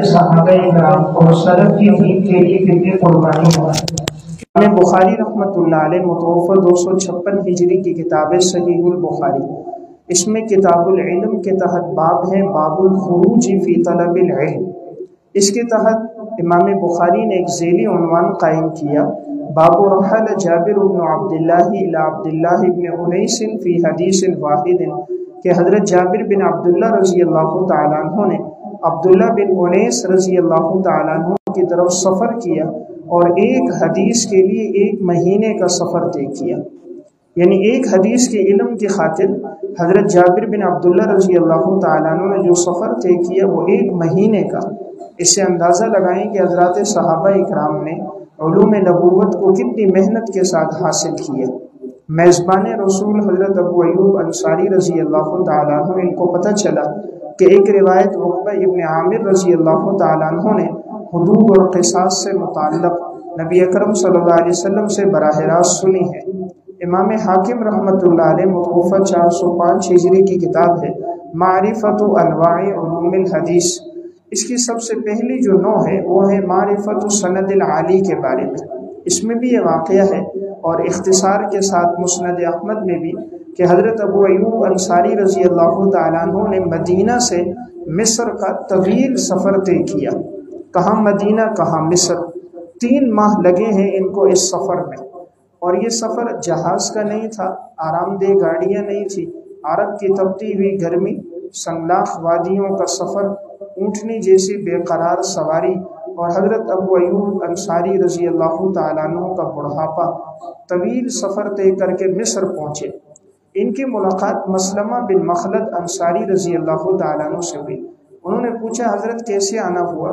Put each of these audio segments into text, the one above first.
صحابہ کرام اور سلف کی دین کے لیے کتنی قربانی ہوا ہے۔ امام بخاری رحمۃ اللہ علیہ متوفی 256 ہجری کی کتاب صحیح البخاری، اس میں کتاب العلم کے تحت باب ہے باب الخروج فی طلب العلم۔ اس کے تحت امام بخاری نے ایک ذیلی عنوان قائم کیا، باب رحل جابر بن عبداللہ الی عبداللہ بن انیس فی حدیث واحد، کہ حضرت جابر بن عبداللہ رضی اللہ تعالیٰ عنہ نے عبداللہ بن انیس رضی اللہ تعالیٰ عنہ کی طرف سفر کیا اور ایک حدیث کے لیے 1 مہینے کا سفر طے کیا، یعنی ایک حدیث کے علم کی خاطر حضرت جابر بن عبداللہ رضی اللہ تعالیٰ عنہ نے جو سفر طے کیا وہ 1 مہینے کا۔ اس سے اندازہ لگائیں کہ حضرات صحابہ اکرام نے علوم نبوت کو کتنی محنت کے ساتھ حاصل کیا۔ میزبان رسول حضرت ابو ایوب انصاری رضی اللہ تعالیٰ عنہ، ان کو پتہ چلا کہ ایک روایت عقبہ ابن عامر رضی اللہ تعالیٰ عنہ نے حدود اور قصاص سے متعلق نبی اکرم صلی اللہ علیہ وسلم سے براہ راست سنی ہے۔ امام حاکم رحمۃ اللہ علیہ متوفی 405 ہجری کی کتاب ہے معرفت انواع علوم الحدیث، اس کی سب سے پہلی جو نوع ہے وہ ہے معرفت سند العالی کے بارے میں۔ اس میں بھی یہ واقعہ ہے اور اختصار کے ساتھ مسند احمد میں بھی کہ حضرت ابو ایوب انصاری رضی اللہ تعالیٰ عنہ نے مدینہ سے مصر کا طویل سفر طے کیا۔ کہاں مدینہ کہاں مصر، 3 ماہ لگے ہیں ان کو اس سفر میں، اور یہ سفر جہاز کا نہیں تھا، آرام دہ گاڑیاں نہیں تھی، عرب کی تپتی ہوئی گرمی، سنگلاخ وادیوں کا سفر، اونٹنی جیسی بے قرار سواری، اور حضرت ابو ایوب انصاری رضی اللہ تعالیٰ عنہ کا بڑھاپا، طویل سفر طے کر کے مصر پہنچے۔ ان کی ملاقات مسلمہ بن مخلد انصاری رضی اللہ تعالیٰ عنہ سے ہوئی۔ انہوں نے پوچھا حضرت کیسے آنا ہوا؟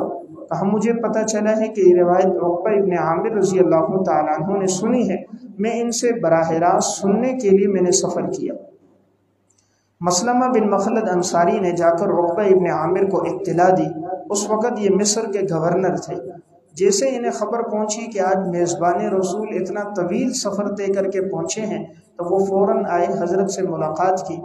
کہا مجھے پتہ چلا ہے کہ یہ روایت عقبہ ابن عامر رضی اللہ تعالیٰ عنہ نے سنی ہے، میں ان سے براہ راست سننے کے لیے میں نے سفر کیا۔ مسلمہ بن مخلد انصاری نے جا کر عقبہ ابن عامر کو اطلاع دی، اس وقت یہ مصر کے گورنر تھے۔ جیسے انہیں خبر پہنچی کہ آج میزبان رسول اتنا طویل سفر طے کر کے پہنچے ہیں تو وہ فوراً آئے، حضرت سے ملاقات کی،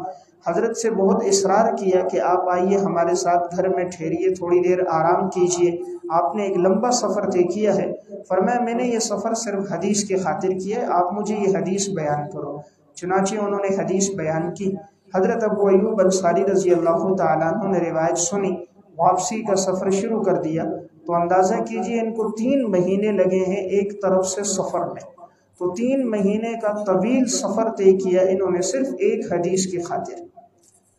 حضرت سے بہت اصرار کیا کہ آپ آئیے ہمارے ساتھ گھر میں ٹھہریے، تھوڑی دیر آرام کیجیے، آپ نے ایک لمبا سفر طے کیا ہے۔ فرمایا میں نے یہ سفر صرف حدیث کی خاطر کیا ہے، آپ مجھے یہ حدیث بیان کرو۔ چنانچہ انہوں نے حدیث بیان کی۔ حضرت ابو ایوب انصاری رضی اللہ تعالیٰ عنہ نے روایت سنی، واپسی کا سفر شروع کر دیا۔ تو اندازہ کیجئے ان کو 3 مہینے لگے ہیں ایک طرف سے سفر میں، تو 3 مہینے کا طویل سفر طے کیا انہوں نے صرف ایک حدیث کی خاطر۔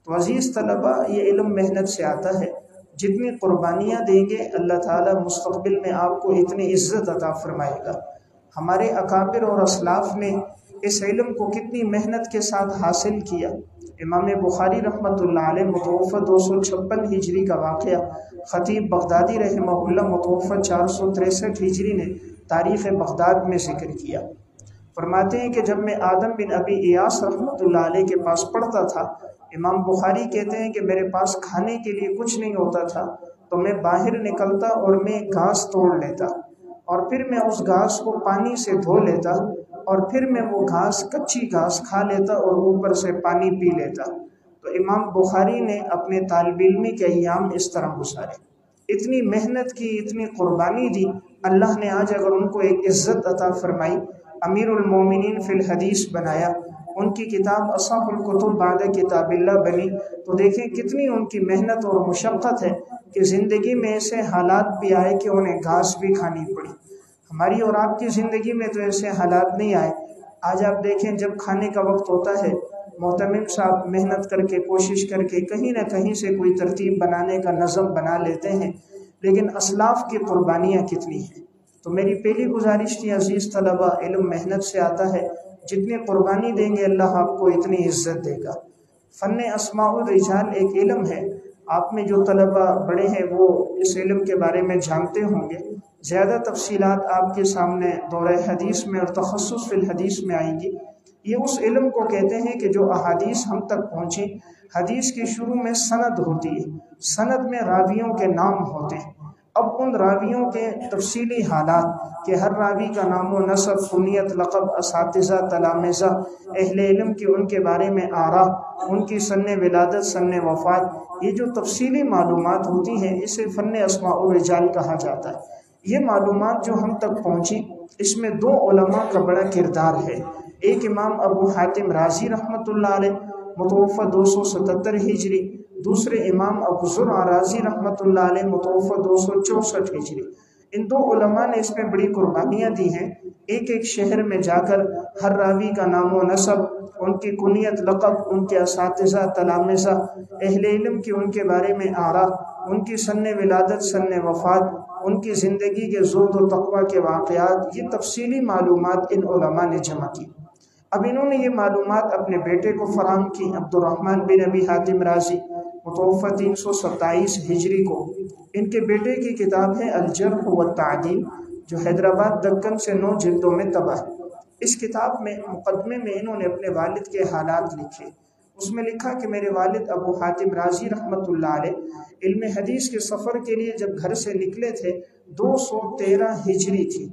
تو عزیز طلبہ، یہ علم محنت سے آتا ہے، جتنی قربانیاں دیں گے اللہ تعالیٰ مستقبل میں آپ کو اتنی عزت عطا فرمائے گا۔ ہمارے اکابر اور اسلاف نے اس علم کو کتنی محنت کے ساتھ حاصل کیا۔ امام بخاری رحمۃ اللہ علیہ متوفی 256 ہجری کا واقعہ خطیب بغدادی رحمہ اللہ متوفی 463 ہجری نے تاریخ بغداد میں ذکر کیا۔ فرماتے ہیں کہ جب میں آدم بن ابی ایاس رحمۃ اللہ علیہ کے پاس پڑھتا تھا، امام بخاری کہتے ہیں کہ میرے پاس کھانے کے لیے کچھ نہیں ہوتا تھا، تو میں باہر نکلتا اور میں گھاس توڑ لیتا، اور پھر میں اس گھاس کو پانی سے دھو لیتا، اور پھر میں وہ گھاس کچی گھاس کھا لیتا اور اوپر سے پانی پی لیتا۔ تو امام بخاری نے اپنے طالب علمی کے ایام اس طرح گزارے، اتنی محنت کی، اتنی قربانی دی، اللہ نے آج اگر ان کو ایک عزت عطا فرمائی، امیر المومنین فی الحدیث بنایا، ان کی کتاب اصح الکتب بعد کتاب اللہ بنی، تو دیکھیں کتنی ان کی محنت اور مشقت ہے کہ زندگی میں ایسے حالات بھی آئے کہ انہیں گھاس بھی کھانی پڑی۔ ہماری اور آپ کی زندگی میں تو ایسے حالات نہیں آئے۔ آج آپ دیکھیں جب کھانے کا وقت ہوتا ہے، محتمم صاحب محنت کر کے، کوشش کر کے کہیں نہ کہیں سے کوئی ترتیب بنانے کا نظم بنا لیتے ہیں، لیکن اسلاف کی قربانیاں کتنی ہیں۔ تو میری پہلی گزارش تھی عزیز طلبہ، علم محنت سے آتا ہے، جتنی قربانی دیں گے اللہ آپ کو اتنی عزت دے گا۔ فن اسماء الرجال ایک علم ہے، آپ میں جو طلبہ بڑے ہیں وہ اس علم کے بارے میں جانتے ہوں گے۔ زیادہ تفصیلات آپ کے سامنے دورہ حدیث میں اور تخصص فی الحدیث میں آئیں گی۔ یہ اس علم کو کہتے ہیں کہ جو احادیث ہم تک پہنچیں، حدیث کے شروع میں سند ہوتی ہے، سند میں راویوں کے نام ہوتے ہیں، اب ان راویوں کے تفصیلی حالات کہ ہر راوی کا نام و نسب، کنیت، لقب، اساتذہ، تلامذہ، اہل علم کی ان کے بارے میں آراء، ان کی سن ولادت، سن وفات، یہ جو تفصیلی معلومات ہوتی ہیں اسے فن اسماء الرجال کہا جاتا ہے۔ یہ معلومات جو ہم تک پہنچی اس میں دو علماء کا بڑا کردار ہے۔ ایک امام ابو حاتم رازی رحمۃ اللہ علیہ متوفہ 277 ہجری، دوسرے امام ابو زرع رازی رحمۃ اللہ علیہ متوفہ 264 ہجری۔ ان دو علماء نے اس میں بڑی قربانیاں دی ہیں۔ ایک ایک شہر میں جا کر ہر راوی کا نام و نسب، ان کی کنیت، لقب، ان کے اساتذہ، تلامذہ، اہل علم کی ان کے بارے میں آراء، ان کی سن ولادت، سن وفات، ان کی زندگی کے زہد و تقوی کے واقعات، یہ تفصیلی معلومات ان علماء نے جمع کی۔ اب انہوں نے یہ معلومات اپنے بیٹے کو فراہم کی، عبد الرحمن بن ابی حاتم رازی متوفہ 327 ہجری کو۔ ان کے بیٹے کی کتاب ہے الجرح والتعدیل، جو حیدرآباد دکن سے 9 جلدوں میں طبع ہے۔ اس کتاب میں مقدمے میں انہوں نے اپنے والد کے حالات لکھے۔ اس میں لکھا کہ میرے والد ابو حاتم رازی رحمۃ اللہ علیہ علم حدیث کے سفر کے لیے جب گھر سے نکلے تھے 213 ہجری تھی،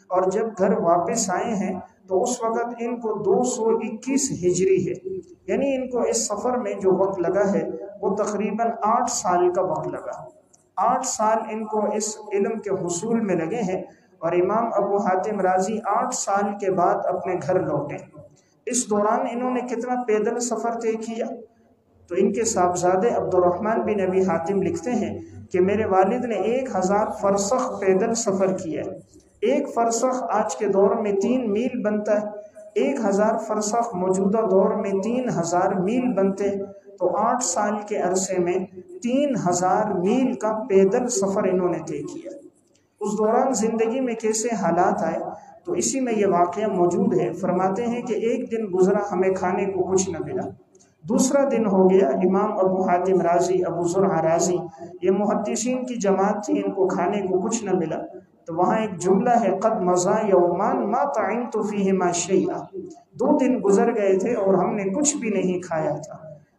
اور جب گھر واپس آئے ہیں تو اس وقت ان کو 221 ہجری ہے، یعنی ان کو اس سفر میں جو وقت لگا ہے وہ تقریباً 8 سال کا وقت لگا۔ 8 سال ان کو اس علم کے حصول میں لگے ہیں، اور امام ابو حاتم رازی 8 سال کے بعد اپنے گھر لوٹے۔ اس دوران انہوں نے کتنا پیدل سفر طے کیا؟ تو ان کے صاحبزادے عبد الرحمن بن ابی حاتم لکھتے ہیں کہ میرے والد نے 1000 فرسخ پیدل سفر کیا ہے۔ ایک فرسخ آج کے دور میں 3 میل بنتا ہے، 1000 فرسخ موجودہ دور میں 3000 میل بنتے، تو 8 سال کے عرصے میں 3000 میل کا پیدل سفر انہوں نے طے کیا۔ اس دوران زندگی میں کیسے حالات آئے تو اسی میں یہ واقعہ موجود ہے۔ فرماتے ہیں کہ ایک دن گزرا ہمیں کھانے کو کچھ نہ ملا، دوسرا دن ہو گیا، امام ابو حاتم رازی، ابو زرع رازی، یہ محدثین کی جماعت تھی، ان کو کھانے کو کچھ نہ ملا۔ تو وہاں ایک جملہ ہے قد مضى یومان ما طعمت فیہما شیئا، 2 دن گزر گئے تھے اور ہم نے کچھ بھی نہیں کھایا تھا۔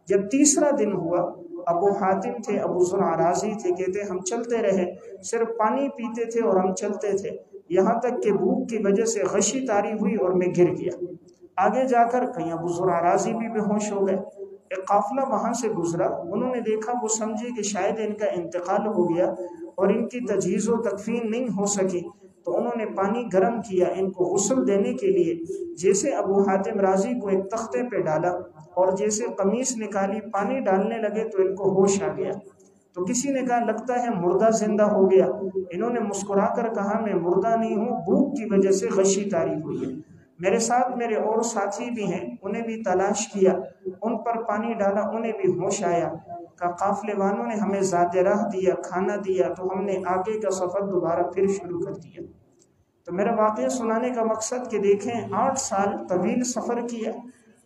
جب تیسرا دن ہوا، ابو حاتم تھے، ابو زرع رازی تھے، کہتے ہم چلتے رہے، صرف پانی پیتے تھے اور ہم چلتے تھے، یہاں تک کہ بھوک کی وجہ سے غشی طاری ہوئی اور میں گر گیا۔ آگے جا کر کہیں ابو زرع رازی بھی بے ہوش ہو گئے۔ ایک قافلہ وہاں سے گزرا، انہوں نے دیکھا، وہ سمجھے کہ شاید ان کا انتقال ہو گیا اور ان کی تجہیز و تکفین نہیں ہو سکی، تو انہوں نے پانی گرم کیا ان کو غسل دینے کے لیے۔ جیسے ابو حاتم رازی کو ایک تختے پہ ڈالا اور جیسے قمیص نکالی، پانی ڈالنے لگے تو ان کو ہوش آ گیا۔ تو کسی نے کہا لگتا ہے مردہ زندہ ہو گیا۔ انہوں نے مسکرا کر کہا میں مردہ نہیں ہوں، بھوک کی وجہ سے غشی طاری ہوئی ہے۔ میرے ساتھ میرے اور ساتھی بھی ہیں، انہیں بھی تلاش کیا، ان پر پانی ڈالا، انہیں بھی ہوش آیا۔ کہ قافلے والوں نے ہمیں ذات راہ دیا، کھانا دیا، تو ہم نے آگے کا سفر دوبارہ پھر شروع کر دیا۔ تو میرا واقعہ سنانے کا مقصد کہ دیکھیں 8 سال طویل سفر کیا،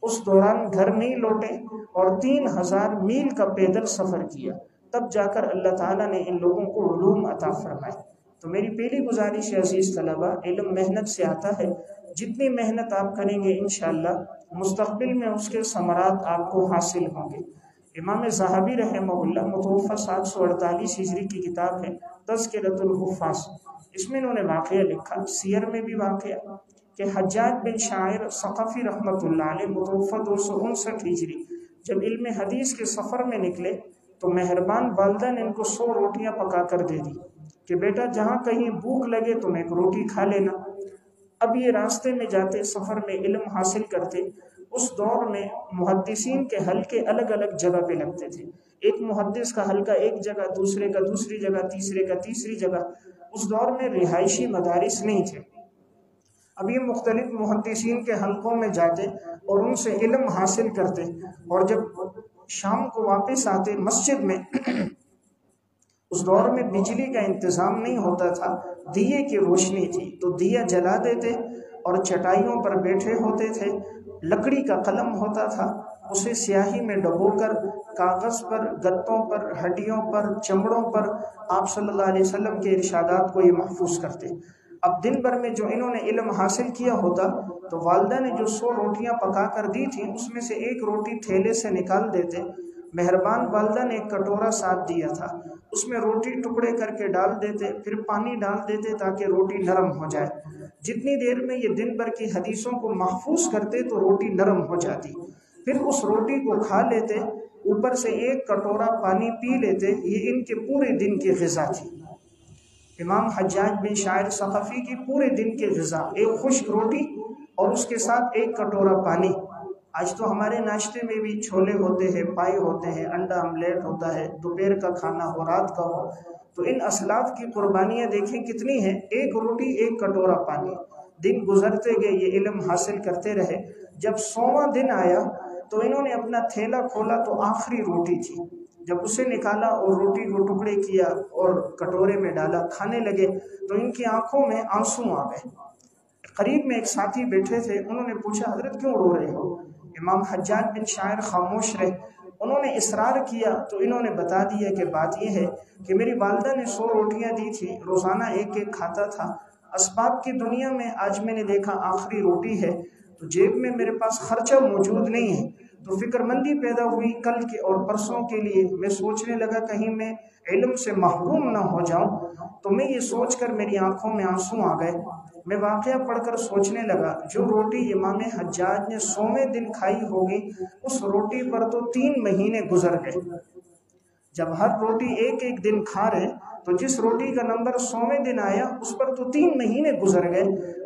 اس دوران گھر نہیں لوٹے اور 3000 میل کا پیدل سفر کیا، تب جا کر اللہ تعالیٰ نے ان لوگوں کو علوم عطا فرمائے۔ تو میری پہلی گزارش ہے عزیز طلبہ، علم محنت سے آتا ہے، جتنی محنت آپ کریں گے انشاءاللہ مستقبل میں اس کے ثمرات آپ کو حاصل ہوں گے۔ امام ذہبی رحمہ اللہ متوفہ 748 ہجری کی کتاب ہے تذکرۃ الحفاظ، اس میں انہوں نے واقعہ لکھا، سیر میں بھی واقعہ، کہ حجاج بن شاعر ثقفی رحمۃ اللہ علیہ متوفہ 259 ہجری جب علم حدیث کے سفر میں نکلے تو مہربان والدہ نے ان کو 100 روٹیاں پکا کر دے دی کہ بیٹا جہاں کہیں بھوک لگے تم ایک روٹی کھا لینا۔ اب یہ راستے میں جاتے، سفر میں علم حاصل کرتے۔ اس دور میں محدثین کے حلقے الگ الگ جگہ پہ لگتے تھے، ایک محدث کا حلقہ ایک جگہ، دوسرے کا دوسری جگہ، تیسرے کا تیسری جگہ۔ اس دور میں رہائشی مدارس نہیں تھے۔ اب یہ مختلف محدثین کے حلقوں میں جاتے اور ان سے علم حاصل کرتے، اور جب شام کو واپس آتے مسجد میں اس دور میں بجلی کا انتظام نہیں ہوتا تھا، دیے کی روشنی تھی، تو دیا جلا دیتے اور چٹائیوں پر بیٹھے ہوتے تھے، لکڑی کا قلم ہوتا تھا، اسے سیاہی میں ڈبو کر کاغذ پر، گتوں پر، ہڈیوں پر، چمڑوں پر آپ صلی اللہ علیہ وسلم کے ارشادات کو یہ محفوظ کرتے۔ اب دن بھر میں جو انہوں نے علم حاصل کیا ہوتا تو والدہ نے جو 100 روٹیاں پکا کر دی تھیں اس میں سے ایک روٹی تھیلے سے نکال دیتے مہربان والدہ نے ایک کٹورا ساتھ دیا تھا، اس میں روٹی ٹکڑے کر کے ڈال دیتے، پھر پانی ڈال دیتے تاکہ روٹی نرم ہو جائے۔ جتنی دیر میں یہ دن بھر کی حدیثوں کو محفوظ کرتے تو روٹی نرم ہو جاتی، پھر اس روٹی کو کھا لیتے، اوپر سے ایک کٹورا پانی پی لیتے۔ یہ ان کے پورے دن کی غذا تھی۔ امام حجاج بن شاعر ثقفی کی پورے دن کی غذا ایک خشک روٹی اور اس کے ساتھ ایک کٹورا پانی۔ آج تو ہمارے ناشتے میں بھی چھولے ہوتے ہیں، پائے ہوتے ہیں، انڈا آملیٹ ہوتا ہے، دوپہر کا کھانا ہو، رات کا ہو، تو ان اسلاف کی قربانیاں دیکھیں کتنی ہیں۔ ایک روٹی، ایک کٹورا پانی۔ دن گزرتے گئے، یہ علم حاصل کرتے رہے۔ جب 100واں دن آیا تو انہوں نے اپنا تھیلا کھولا تو آخری روٹی تھی۔ جب اسے نکالا اور روٹی کو ٹکڑے کیا اور کٹورے میں ڈالا، کھانے لگے تو ان کی آنکھوں میں آنسو آ گئے۔ قریب میں ایک ساتھی بیٹھے تھے، انہوں نے پوچھا حضرت کیوں رو رہے ہو؟ امام حجاج بن شاعر خاموش رہے۔ انہوں نے اصرار کیا تو انہوں نے بتا دیا کہ بات یہ ہے کہ میری والدہ نے 100 روٹیاں دی تھی، روزانہ ایک ایک کھاتا تھا۔ اسباب کی دنیا میں آج میں نے دیکھا آخری روٹی ہے تو جیب میں میرے پاس خرچہ موجود نہیں ہے، تو فکر مندی پیدا ہوئی کل کے اور پرسوں کے لیے۔ میں سوچنے لگا کہیں میں علم سے محروم نہ ہو جاؤں، تو میں یہ سوچ کر میری آنکھوں میں آنسو آ گئے۔ میں واقعہ پڑھ کر سوچنے لگا جو روٹی امام حجاج نے 100ویں دن کھائی ہوگی، اس روٹی پر تو 3 مہینے گزر گئے۔ جب ہر روٹی ایک ایک دن کھا رہے تو جس روٹی کا نمبر 100ویں دن آیا اس پر تو 3 مہینے گزر گئے۔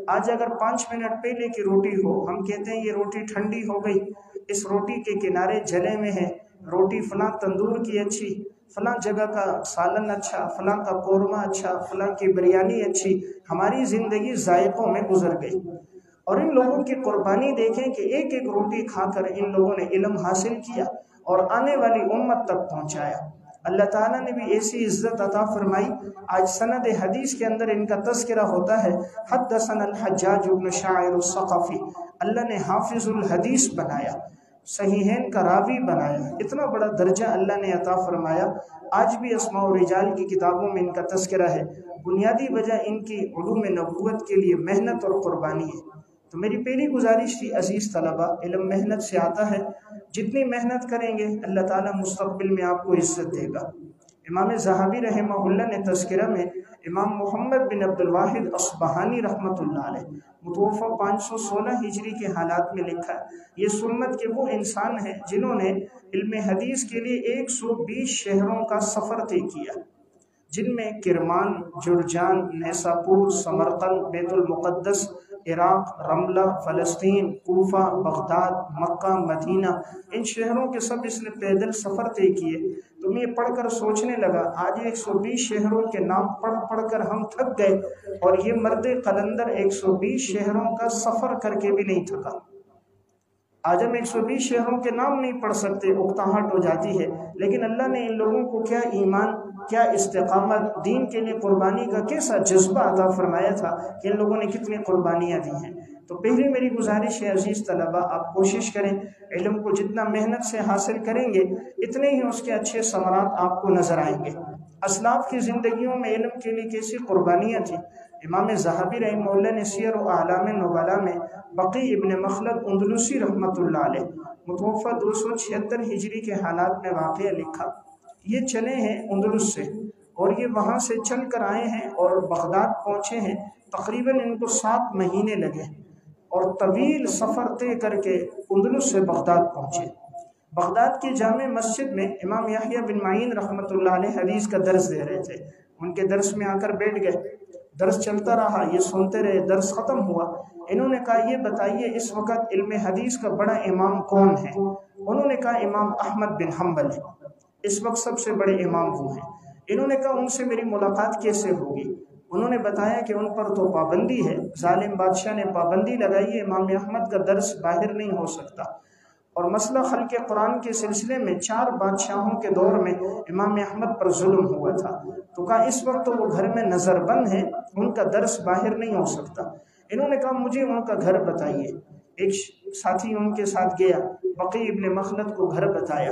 آج اگر 5 منٹ پہلے کی روٹی ہو، ہم کہتے ہیں یہ روٹی ٹھنڈی ہو گئی، اس روٹی کے کنارے جلے میں ہے، روٹی فلاں تندور کی اچھی، فلاں جگہ کا سالن اچھا، فلاں کا قورمہ اچھا، فلاں کی بریانی اچھی۔ ہماری زندگی ذائقوں میں گزر گئی، اور ان لوگوں کی قربانی دیکھیں کہ ایک ایک روٹی کھا کر ان لوگوں نے علم حاصل کیا اور آنے والی امت تک پہنچایا۔ اللہ تعالیٰ نے بھی ایسی عزت عطا فرمائی۔ آج سند حدیث کے اندر ان کا تذکرہ ہوتا ہے، حدثنا الحجاج بن شاعر الثقفی، اللہ نے حافظ الحدیث بنایا، صحیحین کا راوی بنایا، اتنا بڑا درجہ اللہ نے عطا فرمایا۔ آج بھی اسماء و رجال کی کتابوں میں ان کا تذکرہ ہے۔ بنیادی وجہ ان کی علوم نبوت کے لیے محنت اور قربانی ہے۔ تو میری پہلی گزارش تھی عزیز طلبہ، علم محنت سے آتا ہے، جتنی محنت کریں گے اللہ تعالیٰ مستقبل میں آپ کو عزت دے گا۔ امام ذہبی رحمہ اللہ نے تذکرہ میں امام محمد بن عبد الواحد اصبہانی رحمۃ اللہ علیہ متوفہ 516 ہجری کے حالات میں لکھا ہے، یہ سنت کے وہ انسان ہیں جنہوں نے علم حدیث کے لیے 120 شہروں کا سفر طے کیا، جن میں کرمان، جرجان، نیساپور، سمرقند، بیت المقدس، عراق، رملہ، فلسطین، کوفہ، بغداد، مکہ، مدینہ، ان شہروں کے سب اس نے پیدل سفر طے کیے۔ تو میں یہ پڑھ کر سوچنے لگا آج 120 شہروں کے نام پڑھ پڑھ کر ہم تھک گئے، اور یہ مرد قلندر 120 شہروں کا سفر کر کے بھی نہیں تھکا۔ آج ہم 120 شہروں کے نام نہیں پڑھ سکتے، اکتاہٹ ہو جاتی ہے، لیکن اللہ نے ان لوگوں کو کیا ایمان، کیا استقامت، دین کے لیے قربانی کا کیسا جذبہ عطا فرمایا تھا کہ ان لوگوں نے کتنی قربانیاں دی ہیں۔ تو پہلی میری گزارش ہے عزیز طلبہ، آپ کوشش کریں علم کو جتنا محنت سے حاصل کریں گے اتنے ہی اس کے اچھے ثمرات آپ کو نظر آئیں گے۔ اسلاف کی زندگیوں میں علم کے لیے کیسی قربانیاں تھیں۔ امام ذہبی رحمہ اللہ نے سیر و اعلام نبلاء میں بقی ابن مخلد اندلسی رحمۃ اللہ علیہ متوفہ 276 ہجری کے حالات میں واقعہ لکھا، یہ چلے ہیں اندلس سے، اور یہ وہاں سے چل کر آئے ہیں اور بغداد پہنچے ہیں، تقریباً ان کو 7 مہینے لگے، اور طویل سفر طے کر کے اندلس سے بغداد پہنچے۔ بغداد کی جامع مسجد میں امام یحییٰ بن معین رحمۃ اللہ علیہ حدیث کا درس دے رہے تھے، ان کے درس میں آ کر بیٹھ گئے، درس چلتا رہا، یہ سنتے رہے، درس ختم ہوا۔ انہوں نے کہا یہ بتائیے اس وقت علم حدیث کا بڑا امام کون ہے؟ انہوں نے کہا امام احمد بن حنبل ہے، اس وقت سب سے بڑے امام وہ ہیں۔ انہوں نے کہا ان سے میری ملاقات کیسے ہوگی؟ انہوں نے بتایا کہ ان پر تو پابندی ہے، ظالم بادشاہ نے پابندی لگائی ہے، امام احمد کا درس باہر نہیں ہو سکتا، اور مسئلہ خلق قرآن کے سلسلے میں 4 بادشاہوں کے دور میں امام احمد پر ظلم ہوا تھا، تو کہا اس وقت تو وہ گھر میں نظر بند ہے، ان کا درس باہر نہیں ہو سکتا۔ انہوں نے کہا مجھے ان کا گھر بتائیے۔ ایک ساتھی ان کے ساتھ گیا، بقی ابن مخلد کو گھر بتایا۔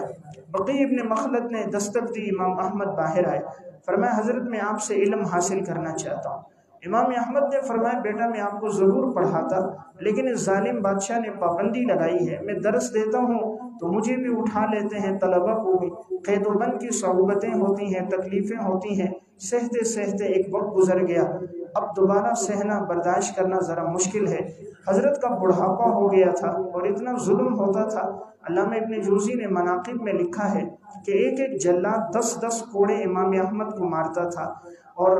بقی ابن مخلد نے دستک دی، امام احمد باہر آئے، فرمایا حضرت میں آپ سے علم حاصل کرنا چاہتا ہوں۔ امام احمد نے فرمایا بیٹا میں آپ کو ضرور پڑھاتا، لیکن اس ظالم بادشاہ نے پابندی لگائی ہے، میں درس دیتا ہوں تو مجھے بھی اٹھا لیتے ہیں طلبہ کو بھی، قید و بند کی صعوبتیں ہوتی ہیں، تکلیفیں ہوتی ہیں، سہتے سہتے ایک وقت گزر گیا، اب دوبارہ سہنا برداشت کرنا ذرا مشکل ہے۔ حضرت کا بڑھاپا ہو گیا تھا اور اتنا ظلم ہوتا تھا۔ علامہ ابن جوزی نے مناقب میں لکھا ہے کہ ایک ایک جلاد 10 کوڑے امام احمد کو مارتا تھا، اور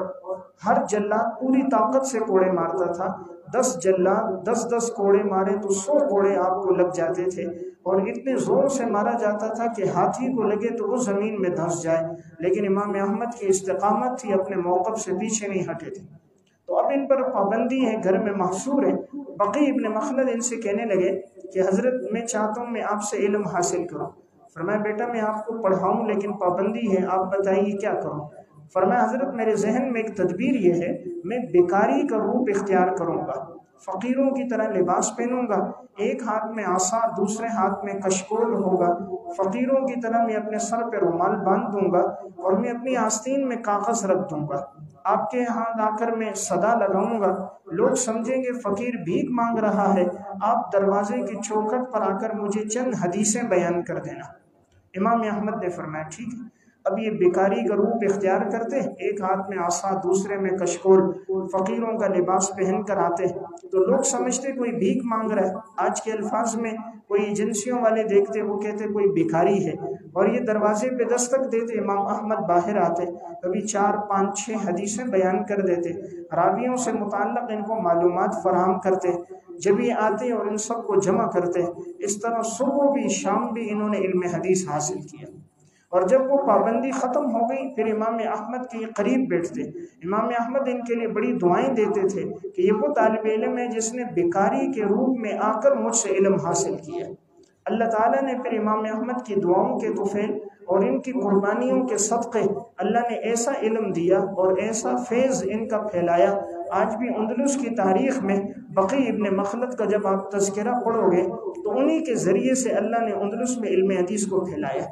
ہر جلاد پوری طاقت سے کوڑے مارتا تھا۔ 10 جلاد 10 کوڑے مارے تو 100 کوڑے آپ کو لگ جاتے تھے، اور اتنے زور سے مارا جاتا تھا کہ ہاتھی کو لگے تو وہ زمین میں دھنس جائے، لیکن امام احمد کی استقامت تھی، اپنے موقف سے پیچھے نہیں ہٹے تھے۔ تو اب ان پر پابندی ہے، گھر میں محصور ہے۔ بقی ابن مخلد ان سے کہنے لگے کہ حضرت میں چاہتا ہوں میں آپ سے علم حاصل کروں۔ فرمایا بیٹا میں آپ کو پڑھاؤں لیکن پابندی ہے، آپ بتائیے کیا کروں؟ فرمایا حضرت میرے ذہن میں ایک تدبیر یہ ہے، میں بیکاری کا روپ اختیار کروں گا، فقیروں کی طرح لباس پہنوں گا، ایک ہاتھ میں عصا دوسرے ہاتھ میں کشکول ہوگا، فقیروں کی طرح میں اپنے سر پہ رومال باندھ دوں گا، اور میں اپنی آستین میں کاغذ رکھ دوں گا، آپ کے یہاں آ کر میں صدا لگاؤں گا، لوگ سمجھیں گے فقیر بھیک مانگ رہا ہے، آپ دروازے کی چوکھٹ پر آ کر مجھے چند حدیثیں بیان کر دینا۔ امام احمد نے فرمایا ٹھیک ہے۔ اب یہ بیکاری کا روپ اختیار کرتے، ایک ہاتھ میں عصا دوسرے میں کشکول، فقیروں کا لباس پہن کر آتے، تو لوگ سمجھتے کوئی بھیک مانگ رہا ہے۔ آج کے الفاظ میں کوئی ایجنسیوں والے دیکھتے، وہ کہتے کوئی بیکاری ہے، اور یہ دروازے پہ دستک دیتے، امام احمد باہر آتے، کبھی 4 5 6 حدیثیں بیان کر دیتے، راویوں سے متعلق ان کو معلومات فراہم کرتے، جب یہ آتے اور ان سب کو جمع کرتے، اس طرح صبح بھی شام بھی انہوں نے علم حدیث حاصل کیا۔ اور جب وہ پابندی ختم ہو گئی پھر امام احمد کے قریب بیٹھتے، امام احمد ان کے لیے بڑی دعائیں دیتے تھے کہ یہ وہ طالب علم ہے جس نے بیکاری کے روپ میں آ کر مجھ سے علم حاصل کیا۔ اللہ تعالیٰ نے پھر امام احمد کی دعاؤں کے طفیل اور ان کی قربانیوں کے صدقے اللہ نے ایسا علم دیا اور ایسا فیض ان کا پھیلایا۔ آج بھی اندلس کی تاریخ میں بقی ابن مخلد کا جب آپ تذکرہ پڑھو گے تو انہی کے ذریعے سے اللہ نے اندلس میں علم حدیث کو پھیلایا۔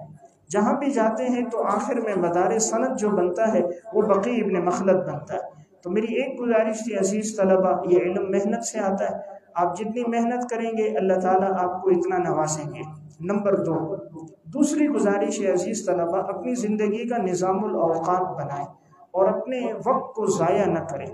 جہاں بھی جاتے ہیں تو آخر میں مدار سند جو بنتا ہے وہ بقی ابن مخلد بنتا ہے۔ تو میری ایک گزارش تھی عزیز طلبہ، یہ علم محنت سے آتا ہے، آپ جتنی محنت کریں گے اللہ تعالیٰ آپ کو اتنا نوازیں گے۔ نمبر 2، دوسری گزارش ہے عزیز طلبہ، اپنی زندگی کا نظام الاوقات بنائیں اور اپنے وقت کو ضائع نہ کریں۔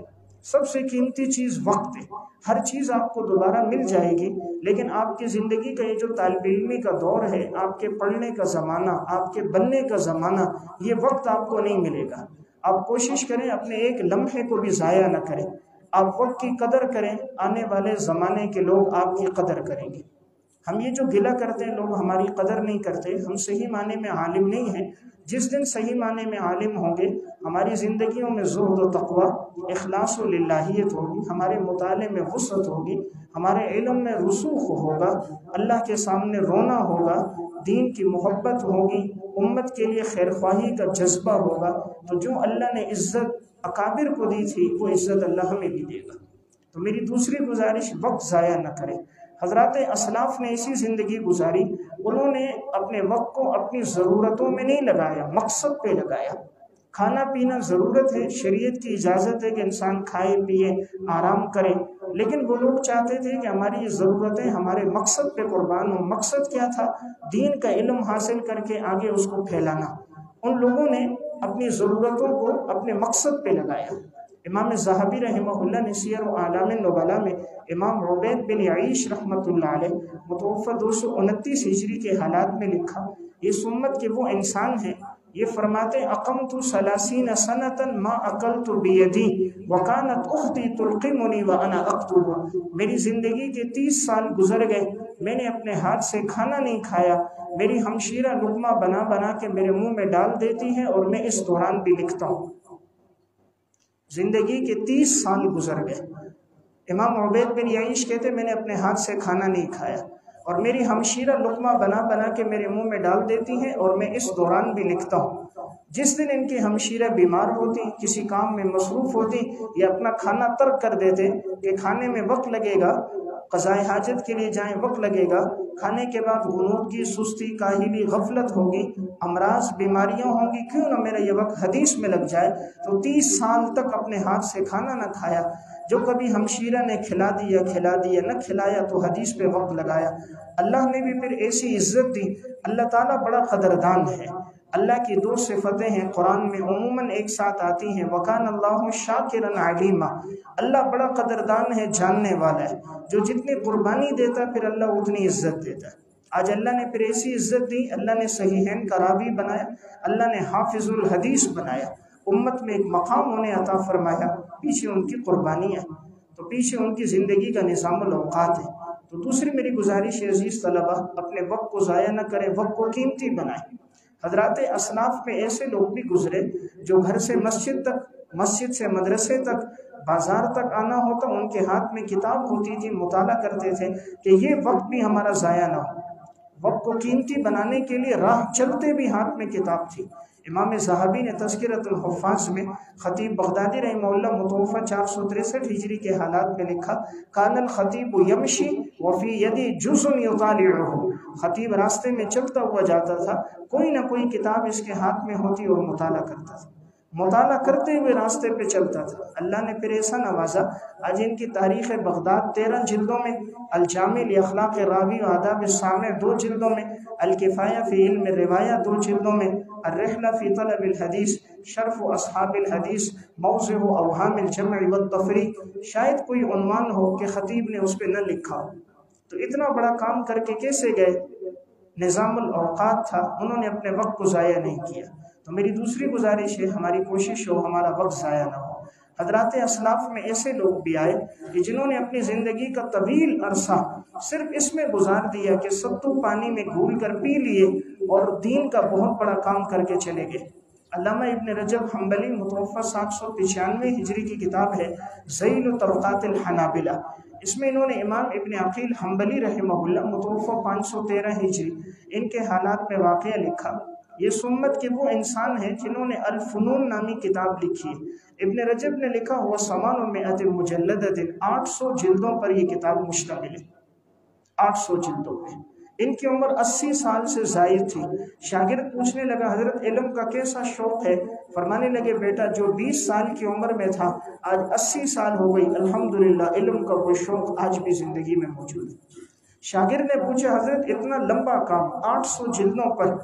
سب سے قیمتی چیز وقت ہے، ہر چیز آپ کو دوبارہ مل جائے گی، لیکن آپ کی زندگی کا یہ جو طالب علمی کا دور ہے، آپ کے پڑھنے کا زمانہ، آپ کے بننے کا زمانہ، یہ وقت آپ کو نہیں ملے گا۔ آپ کوشش کریں اپنے ایک لمحے کو بھی ضائع نہ کریں، آپ وقت کی قدر کریں، آنے والے زمانے کے لوگ آپ کی قدر کریں گے۔ ہم یہ جو گلہ کرتے ہیں لوگ ہماری قدر نہیں کرتے، ہم صحیح معنی میں عالم نہیں ہیں۔ جس دن صحیح معنی میں عالم ہوں گے، ہماری زندگیوں میں زہد و تقوی، اخلاص و للہیت ہوگی، ہمارے مطالعے میں وسعت ہوگی، ہمارے علم میں رسوخ ہوگا، اللہ کے سامنے رونا ہوگا، دین کی محبت ہوگی، امت کے لیے خیر خواہی کا جذبہ ہوگا، تو جو اللہ نے عزت اکابر کو دی تھی وہ عزت اللہ ہمیں بھی دے گا۔ تو میری دوسری گزارش، وقت ضائع نہ کریں۔ حضرات اسلاف نے ایسی زندگی گزاری، انہوں نے اپنے وقت کو اپنی ضرورتوں میں نہیں لگایا، مقصد پہ لگایا۔ کھانا پینا ضرورت ہے، شریعت کی اجازت ہے کہ انسان کھائے پیے آرام کرے، لیکن وہ لوگ چاہتے تھے کہ ہماری یہ ضرورتیں ہمارے مقصد پہ قربان ہوں۔ مقصد کیا تھا؟ دین کا علم حاصل کر کے آگے اس کو پھیلانا۔ ان لوگوں نے اپنی ضرورتوں کو اپنے مقصد پہ لگایا۔ امام ذہبی رحمہ اللہ نے سیر و اعلام نبلاء میں امام عبید بن عیش رحمۃ اللہ علیہ متوفی 229 ہجری کے حالات میں لکھا، یہ سمت کے وہ انسان ہیں، یہ فرماتے اقمت 30 سنۃ ما اکلت بیدی وکانت اختی تلقمنی وانا اکتب، میری زندگی کے 30 سال گزر گئے، میں نے اپنے ہاتھ سے کھانا نہیں کھایا، میری ہمشیرہ لقمہ بنا بنا کے میرے منہ میں ڈال دیتی ہے اور میں اس دوران بھی لکھتا ہوں۔ زندگی کے 30 سال گزر گئے، امام عبید بن عیش کہتے میں نے اپنے ہاتھ سے کھانا نہیں کھایا اور میری ہمشیرہ لقمہ بنا بنا کے میرے منہ میں ڈال دیتی ہیں اور میں اس دوران بھی لکھتا ہوں۔ جس دن ان کی ہمشیرہ بیمار ہوتی، کسی کام میں مصروف ہوتی یا اپنا کھانا ترک کر دیتے کہ کھانے میں وقت لگے گا، قضائے حاجت کے لیے جائیں وقت لگے گا، کھانے کے بعد غنودگی، سستی، کاہلی، غفلت ہوگی، امراض، بیماریاں ہوں گی، کیوں نہ میرا یہ وقت حدیث میں لگ جائے، تو 30 سال تک اپنے ہاتھ سے کھانا نہ کھایا۔ جو کبھی ہمشیرہ نے کھلا دیا نہ کھلایا تو حدیث پہ وقت لگایا۔ اللہ نے بھی پھر ایسی عزت دی۔ اللہ تعالیٰ بڑا قدردان ہے۔ اللہ کی 2 صفتیں ہیں قرآن میں عموماً ایک ساتھ آتی ہیں، وَكَانَ اللَّهُ شَاكِرًا عَلِيمًا، اللہ بڑا قدردان ہے، جاننے والا ہے۔ جو جتنی قربانی دیتا پھر اللہ اتنی عزت دیتا ہے۔ آج اللہ نے پھر ایسی عزت دی، اللہ نے صحیحین کا راوی بنایا، اللہ نے حافظ الحدیث بنایا، امت میں ایک مقام انہیں عطا فرمایا۔ پیچھے ان کی قربانیاں، تو پیچھے ان کی زندگی کا نظام الاوقات ہے۔ تو دوسری میری گزارش ہے عزیز طلبہ، اپنے وقت کو ضائع نہ کریں، وقت کو قیمتی بنائیں۔ حضرات اسلاف میں ایسے لوگ بھی گزرے جو گھر سے مسجد تک، مسجد سے مدرسے تک، بازار تک آنا ہوتا ان کے ہاتھ میں کتاب ہوتی تھی، مطالعہ کرتے تھے کہ یہ وقت بھی ہمارا ضائع نہ ہو۔ وقت کو قیمتی بنانے کے لیے راہ چلتے بھی ہاتھ میں کتاب تھی۔ امام ذہبی نے تذکرۃ الحفاظ میں خطیب بغدادی رحمہ اللہ متوفہ 463 ہجری کے حالات میں لکھا، کان الخطیب یمشی وفی یدی جزء یطالعہ، خطیب راستے میں چلتا ہوا جاتا تھا، کوئی نہ کوئی کتاب اس کے ہاتھ میں ہوتی اور مطالعہ کرتا تھا، مطالعہ کرتے ہوئے راستے پہ چلتا تھا۔ اللہ نے پھر ایسا نوازا، آج ان کی تاریخ بغداد 13 جلدوں میں، الجامع لاخلاق راوی و آداب السامع 2 جلدوں میں، الکفایہ فی علم روایہ 2 جلدوں میں، الرحلہ فی طلب الحدیث، شرف اصحاب الحدیث، موضع اوہام الجمع والتفریق، شاید کوئی عنوان ہو کہ خطیب نے اس پہ نہ لکھا ہو۔ تو اتنا بڑا کام کر کے کیسے گئے؟ نظام الاوقات تھا، انہوں نے اپنے وقت کو ضائع نہیں کیا۔ تو میری دوسری گزارش ہے، ہماری کوشش ہو ہمارا وقت ضائع نہ ہو۔ حضرات اسلاف میں ایسے لوگ بھی آئے کہ جنہوں نے اپنی زندگی کا طویل عرصہ صرف اس میں گزار دیا کہ ستو پانی میں گھول کر پی لیے اور دین کا بہت بڑا کام کر کے چلے گئے۔ علامہ ابن رجب حنبلی متوفہ 795 ہجری کی کتاب ہے ذیل طبقات الحنابلہ، اس میں انہوں نے امام ابن عقیل حنبلی رحمہ اللہ متوفہ 513 ہجری ان کے حالات میں واقعہ لکھا۔ یہ سمت کے وہ انسان ہیں جنہوں نے الفنون نامی کتاب لکھی ہے۔ ابن رجب نے لکھا ہوا 800 مجلدۃ، 800 جلدوں پر یہ کتاب مشتمل ہے، 800 جلدوں پہ۔ ان کی عمر 80 سال سے زائد تھی۔ شاگرد پوچھنے لگا حضرت علم کا کیسا شوق ہے؟ فرمانے لگے بیٹا جو 20 سال کی عمر میں تھا آج 80 سال ہو گئی، الحمدللہ علم کا وہ شوق آج بھی زندگی میں موجود ہے۔ شاگرد نے پوچھا حضرت اتنا لمبا کام 800 جلدوں پر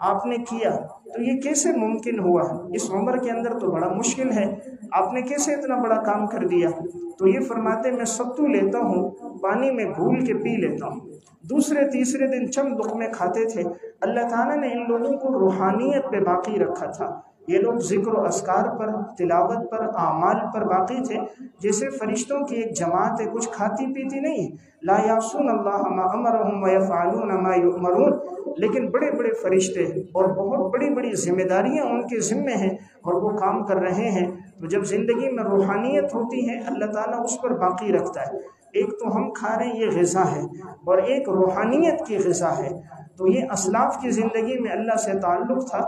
آپ نے کیا تو یہ کیسے ممکن ہوا؟ اس عمر کے اندر تو بڑا مشکل ہے، آپ نے کیسے اتنا بڑا کام کر دیا؟ تو یہ فرماتے میں ستو لیتا ہوں، پانی میں گھول کے پی لیتا ہوں، دوسرے تیسرے دن چند لقمے کھاتے تھے۔ اللہ تعالیٰ نے ان لوگوں کو روحانیت پہ باقی رکھا تھا۔ یہ لوگ ذکر و اذکار پر، تلاوت پر، اعمال پر باقی تھے، جیسے فرشتوں کی ایک جماعت ہے، کچھ کھاتی پیتی نہیں، لا یعصون اللہ ما امرہم ویفعلون ما یؤمرون، لیکن بڑے بڑے فرشتے اور بہت بڑی بڑی ذمہ داریاں ان کے ذمے ہیں اور وہ کام کر رہے ہیں۔ تو جب زندگی میں روحانیت ہوتی ہے اللہ تعالیٰ اس پر باقی رکھتا ہے۔ ایک تو ہم کھا رہے ہیں یہ غذا ہے اور ایک روحانیت کی غذا ہے۔ تو یہ اسلاف کی زندگی میں اللہ سے تعلق تھا،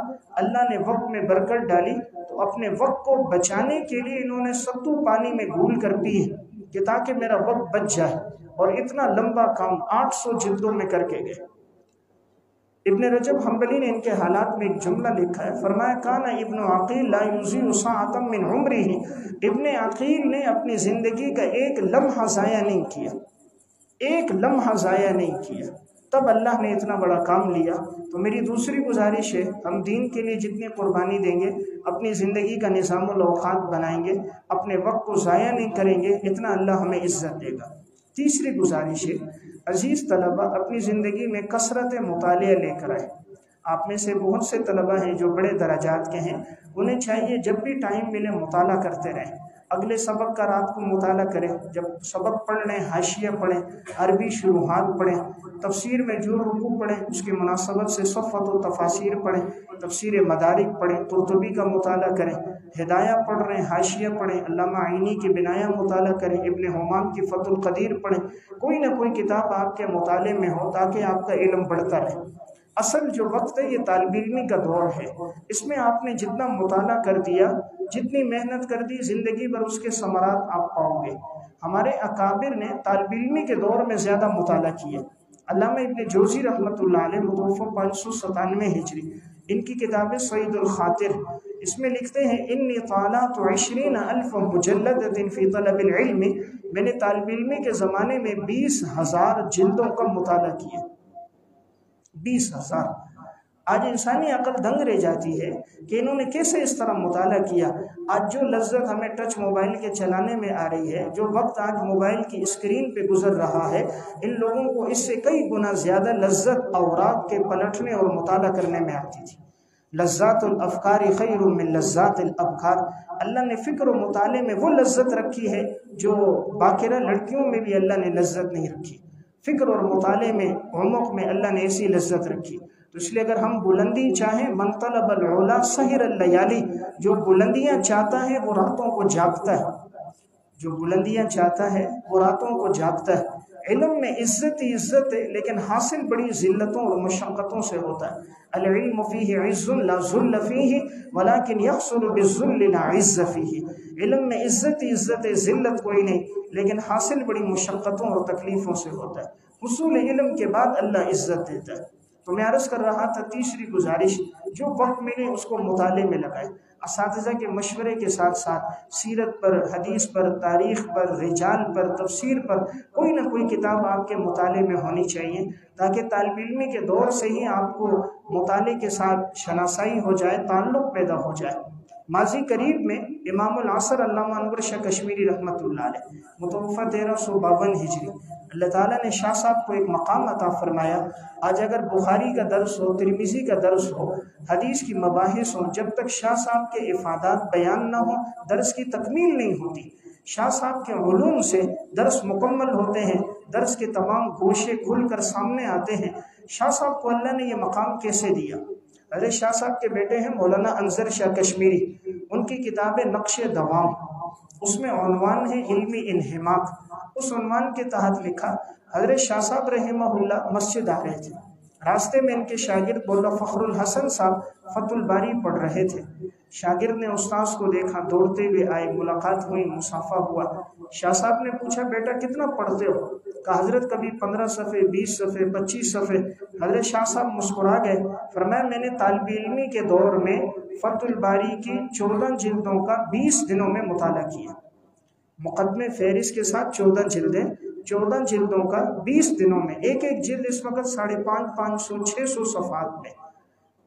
اللہ نے وقت میں برکت ڈالی، تو اپنے وقت کو بچانے کے لیے انہوں نے ستو پانی میں گھول کر پی کہ تاکہ میرا وقت بچ جائے، اور اتنا لمبا کام 800 جلدوں میں کر کے گئے۔ ابن رجب حنبلی نے ان کے حالات میں ایک جملہ لکھا ہے، فرمایا کانا ابن عقیل لا یضیع ساعۃ من عمرہ، ابن عقیل نے اپنی زندگی کا ایک لمحہ ضائع نہیں کیا، ایک لمحہ ضائع نہیں کیا، تب اللہ نے اتنا بڑا کام لیا۔ تو میری دوسری گزارش ہے، ہم دین کے لیے جتنی قربانی دیں گے، اپنی زندگی کا نظام الاوقات بنائیں گے، اپنے وقت کو ضائع نہیں کریں گے، اتنا اللہ ہمیں عزت دے گا۔ تیسری گزارش ہے، عزیز طلبہ اپنی زندگی میں کثرت مطالعہ لے کر آئے۔ آپ میں سے بہت سے طلبہ ہیں جو بڑے درجات کے ہیں، انہیں چاہیے جب بھی ٹائم ملے مطالعہ کرتے رہیں۔ اگلے سبق کا رات کو مطالعہ کریں، جب سبق پڑھ لیں حاشیہ پڑھیں، عربی شروحات پڑھیں، تفسیر میں جو رکوع پڑھیں اس کی مناسبت سے صفت و تفاسیر پڑھیں، تفسیر مدارک پڑھیں، قرطبی کا مطالعہ کریں، ہدایہ پڑھ رہے ہیں حاشیہ پڑھیں، علامہ عینی کی بنایہ مطالعہ کریں، ابن حمام کی فتح القدیر پڑھیں، کوئی نہ کوئی کتاب آپ کے مطالعے میں ہو تاکہ آپ کا علم بڑھتا رہے۔ اصل جو وقت ہے یہ طالب علمی کا دور ہے، اس میں آپ نے جتنا مطالعہ کر دیا، جتنی محنت کر دی، زندگی بھر اس کے ثمرات آپ پاؤ گے۔ ہمارے اکابر نے طالب علمی کے دور میں زیادہ مطالعہ کیا۔ علامہ ابن جوزی رحمۃ اللہ علیہ متوفی 597 ہجری، ان کی کتاب سعید الخاطر، اس میں لکھتے ہیں انی طالعت 20,000 مجلدۃ فی طلب العلم، میں نے طالب علمی کے زمانے میں 20,000 جلدوں کا مطالعہ کیا۔ 20,000۔ آج انسانی عقل دنگ رہ جاتی ہے کہ انہوں نے کیسے اس طرح مطالعہ کیا۔ آج جو لذت ہمیں ٹچ موبائل کے چلانے میں آ رہی ہے، جو وقت آج موبائل کی اسکرین پہ گزر رہا ہے، ان لوگوں کو اس سے کئی گنا زیادہ لذت اوراق کے پلٹنے اور مطالعہ کرنے میں آتی تھی۔ لذات الافکار خیر من لذات الابکار، اللہ نے فکر و مطالعے میں وہ لذت رکھی ہے جو باقرہ لڑکیوں میں بھی اللہ نے لذت نہیں رکھی۔ فکر اور مطالعے میں، عمق میں اللہ نے ایسی لذت رکھی۔ تو اس لیے اگر ہم بلندی چاہیں، من طلب العلا سحر اللیالی، جو بلندیاں چاہتا ہے وہ راتوں کو جاگتا ہے، جو بلندیاں چاہتا ہے وہ راتوں کو جاگتا ہے۔ علم میں عزت ہی عزت ہے، لیکن حاصل بڑی ذلتوں اور مشقتوں سے ہوتا ہے۔ العلم فیہ عز لا ذل فیہ ولکن یحصل بالذل لا عز فیہ، علم میں عزت ہی عزت ہے، ذلت کوئی نہیں، لیکن حاصل بڑی مشقتوں اور تکلیفوں سے ہوتا ہے۔ حصول علم کے بعد اللہ عزت دیتا ہے۔ تو میں عرض کر رہا تھا، تیسری گزارش، جو وقت ملے اس کو مطالعے میں لگائے۔ اساتذہ کے مشورے کے ساتھ ساتھ سیرت پر، حدیث پر، تاریخ پر، رجال پر، تفسیر پر کوئی نہ کوئی کتاب آپ کے مطالعے میں ہونی چاہیے، تاکہ طالب علمی کے دور سے ہی آپ کو مطالعے کے ساتھ شناسائی ہو جائے، تعلق پیدا ہو جائے۔ ماضی قریب میں امام العصر علامہ انور شاہ کشمیری رحمۃ اللہ علیہ متوفی 1352 ہجری، اللہ تعالیٰ نے شاہ صاحب کو ایک مقام عطا فرمایا۔ آج اگر بخاری کا درس ہو، ترمذی کا درس ہو، حدیث کی مباحث ہو، جب تک شاہ صاحب کے افادات بیان نہ ہو، درس کی تکمیل نہیں ہوتی۔ شاہ صاحب کے علوم سے درس مکمل ہوتے ہیں، درس کے تمام گوشے کھل کر سامنے آتے ہیں۔ شاہ صاحب کو اللہ نے یہ مقام کیسے دیا؟ حضرت شاہ صاحب کے بیٹے ہیں مولانا انظر شاہ کشمیری، ان کی کتاب نقش دوام، اس میں عنوان ہے علمی انہماک۔ اس عنوان کے تحت لکھا، حضرت شاہ صاحب رحمہ اللہ مسجد آ رہے تھے، راستے میں ان کے شاگرد مولا فخر الحسن صاحب فتح الباری پڑھ رہے تھے۔ شاگرد نے استاذ کو دیکھا، دوڑتے ہوئے آئے، ملاقات ہوئی، مصافحہ ہوا۔ شاہ صاحب نے پوچھا، بیٹا کتنا پڑھتے ہو؟ کہا حضرت کبھی 15 صفحے، 20 صفحے، 25 صفحے۔ حضرت شاہ صاحب مسکرا گئے، فرمایا میں نے طالب علمی کے دور میں فتح الباری کی 14 جلدوں کا 20 دنوں میں مطالعہ کیا، مقدمے فہرست کے ساتھ 14 جلدیں، 14 جلدوں کا 20 دنوں میں، ایک ایک جلد اس وقت 550، 500، 600 صفحات میں،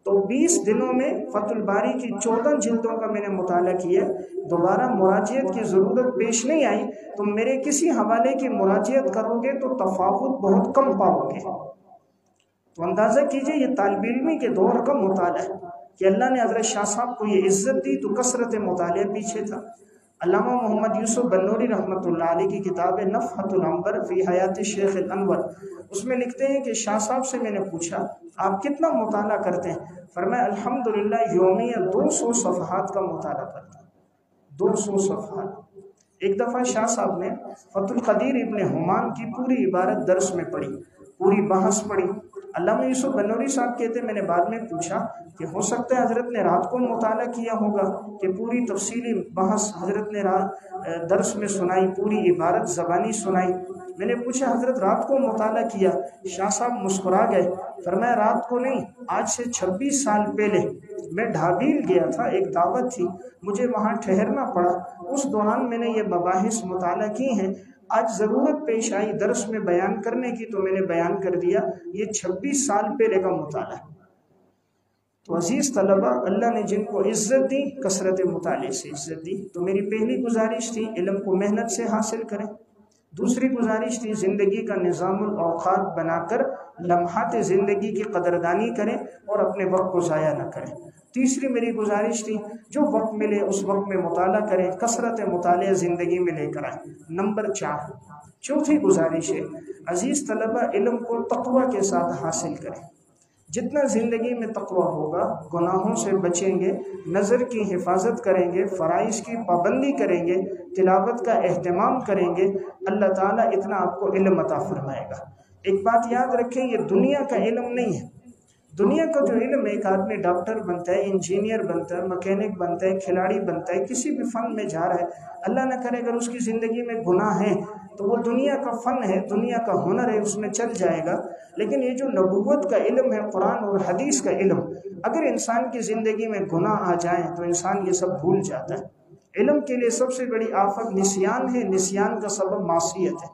تو 20 دنوں میں فتح الباری کی 14 جلدوں کا میں نے مطالعہ کیا۔ دوبارہ مراجعت کی ضرورت پیش نہیں آئی، تم میرے کسی حوالے کی مراجعت کرو گے تو تفاوت بہت کم پاؤ گے۔ تو اندازہ کیجئے یہ طالب علمی کے دور کا مطالعہ ہے کہ اللہ نے حضرت شاہ صاحب کو یہ عزت دی، تو کثرت مطالعہ پیچھے تھا۔ علامہ محمد یوسف بنوری رحمۃ اللہ علیہ کی کتاب نفحۃ العنبر فی حیات شیخ الانور، اس میں لکھتے ہیں کہ شاہ صاحب سے میں نے پوچھا آپ کتنا مطالعہ کرتے ہیں؟ فرمایا الحمدللہ یومیہ 200 صفحات کا مطالعہ کرتا ہوں، 200 صفحات۔ ایک دفعہ شاہ صاحب نے فتح القدیر ابن حمان کی پوری عبارت درس میں پڑھی، پوری بحث پڑھی۔ علامہ یوسف بنوری صاحب کہتے ہیں میں نے بعد میں پوچھا کہ ہو سکتا ہے حضرت نے رات کو مطالعہ کیا ہوگا کہ پوری تفصیلی بحث حضرت نے درس میں سنائی، پوری عبارت زبانی سنائی۔ میں نے پوچھا حضرت رات کو مطالعہ کیا؟ شاہ صاحب مسکرا گئے، فرمایا رات کو نہیں، آج سے 26 سال پہلے میں ڈھابیل گیا تھا، ایک دعوت تھی، مجھے وہاں ٹھہرنا پڑا، اس دوران میں نے یہ مباحث مطالعہ کی ہیں، آج ضرورت پیش آئی درس میں بیان کرنے کی تو میں نے بیان کر دیا، یہ 26 سال پہلے کا مطالعہ۔ تو عزیز طلبہ، اللہ نے جن کو عزت دی کثرت مطالعے سے عزت دی۔ تو میری پہلی گزارش تھی علم کو محنت سے حاصل کریں، دوسری گزارش تھی زندگی کا نظام الاوقات بنا کر لمحات زندگی کی قدردانی کریں اور اپنے وقت کو ضائع نہ کریں، تیسری میری گزارش تھی جو وقت ملے اس وقت میں مطالعہ کریں، کثرت مطالعہ زندگی میں لے کر آئیں۔ نمبر 4، چوتھی گزارش ہے عزیز طلبہ علم کو تقوی کے ساتھ حاصل کریں۔ جتنا زندگی میں تقوی ہوگا، گناہوں سے بچیں گے، نظر کی حفاظت کریں گے، فرائض کی پابندی کریں گے، تلاوت کا اہتمام کریں گے، اللہ تعالیٰ اتنا آپ کو علم عطا فرمائے گا۔ ایک بات یاد رکھیں، یہ دنیا کا علم نہیں ہے، دنیا کا جو علم ہے، ایک آدمی ڈاکٹر بنتا ہے، انجینئر بنتا ہے، مکینک بنتا ہے، کھلاڑی بنتا ہے، کسی بھی فن میں جا رہا ہے، اللہ نہ کرے اگر اس کی زندگی میں گناہ ہے تو وہ دنیا کا فن ہے، دنیا کا ہنر ہے، اس میں چل جائے گا۔ لیکن یہ جو نبوت کا علم ہے، قرآن اور حدیث کا علم، اگر انسان کی زندگی میں گناہ آ جائیں تو انسان یہ سب بھول جاتا ہے۔ علم کے لیے سب سے بڑی آفت نسیان ہے، نسیان کا سبب معصیت ہے،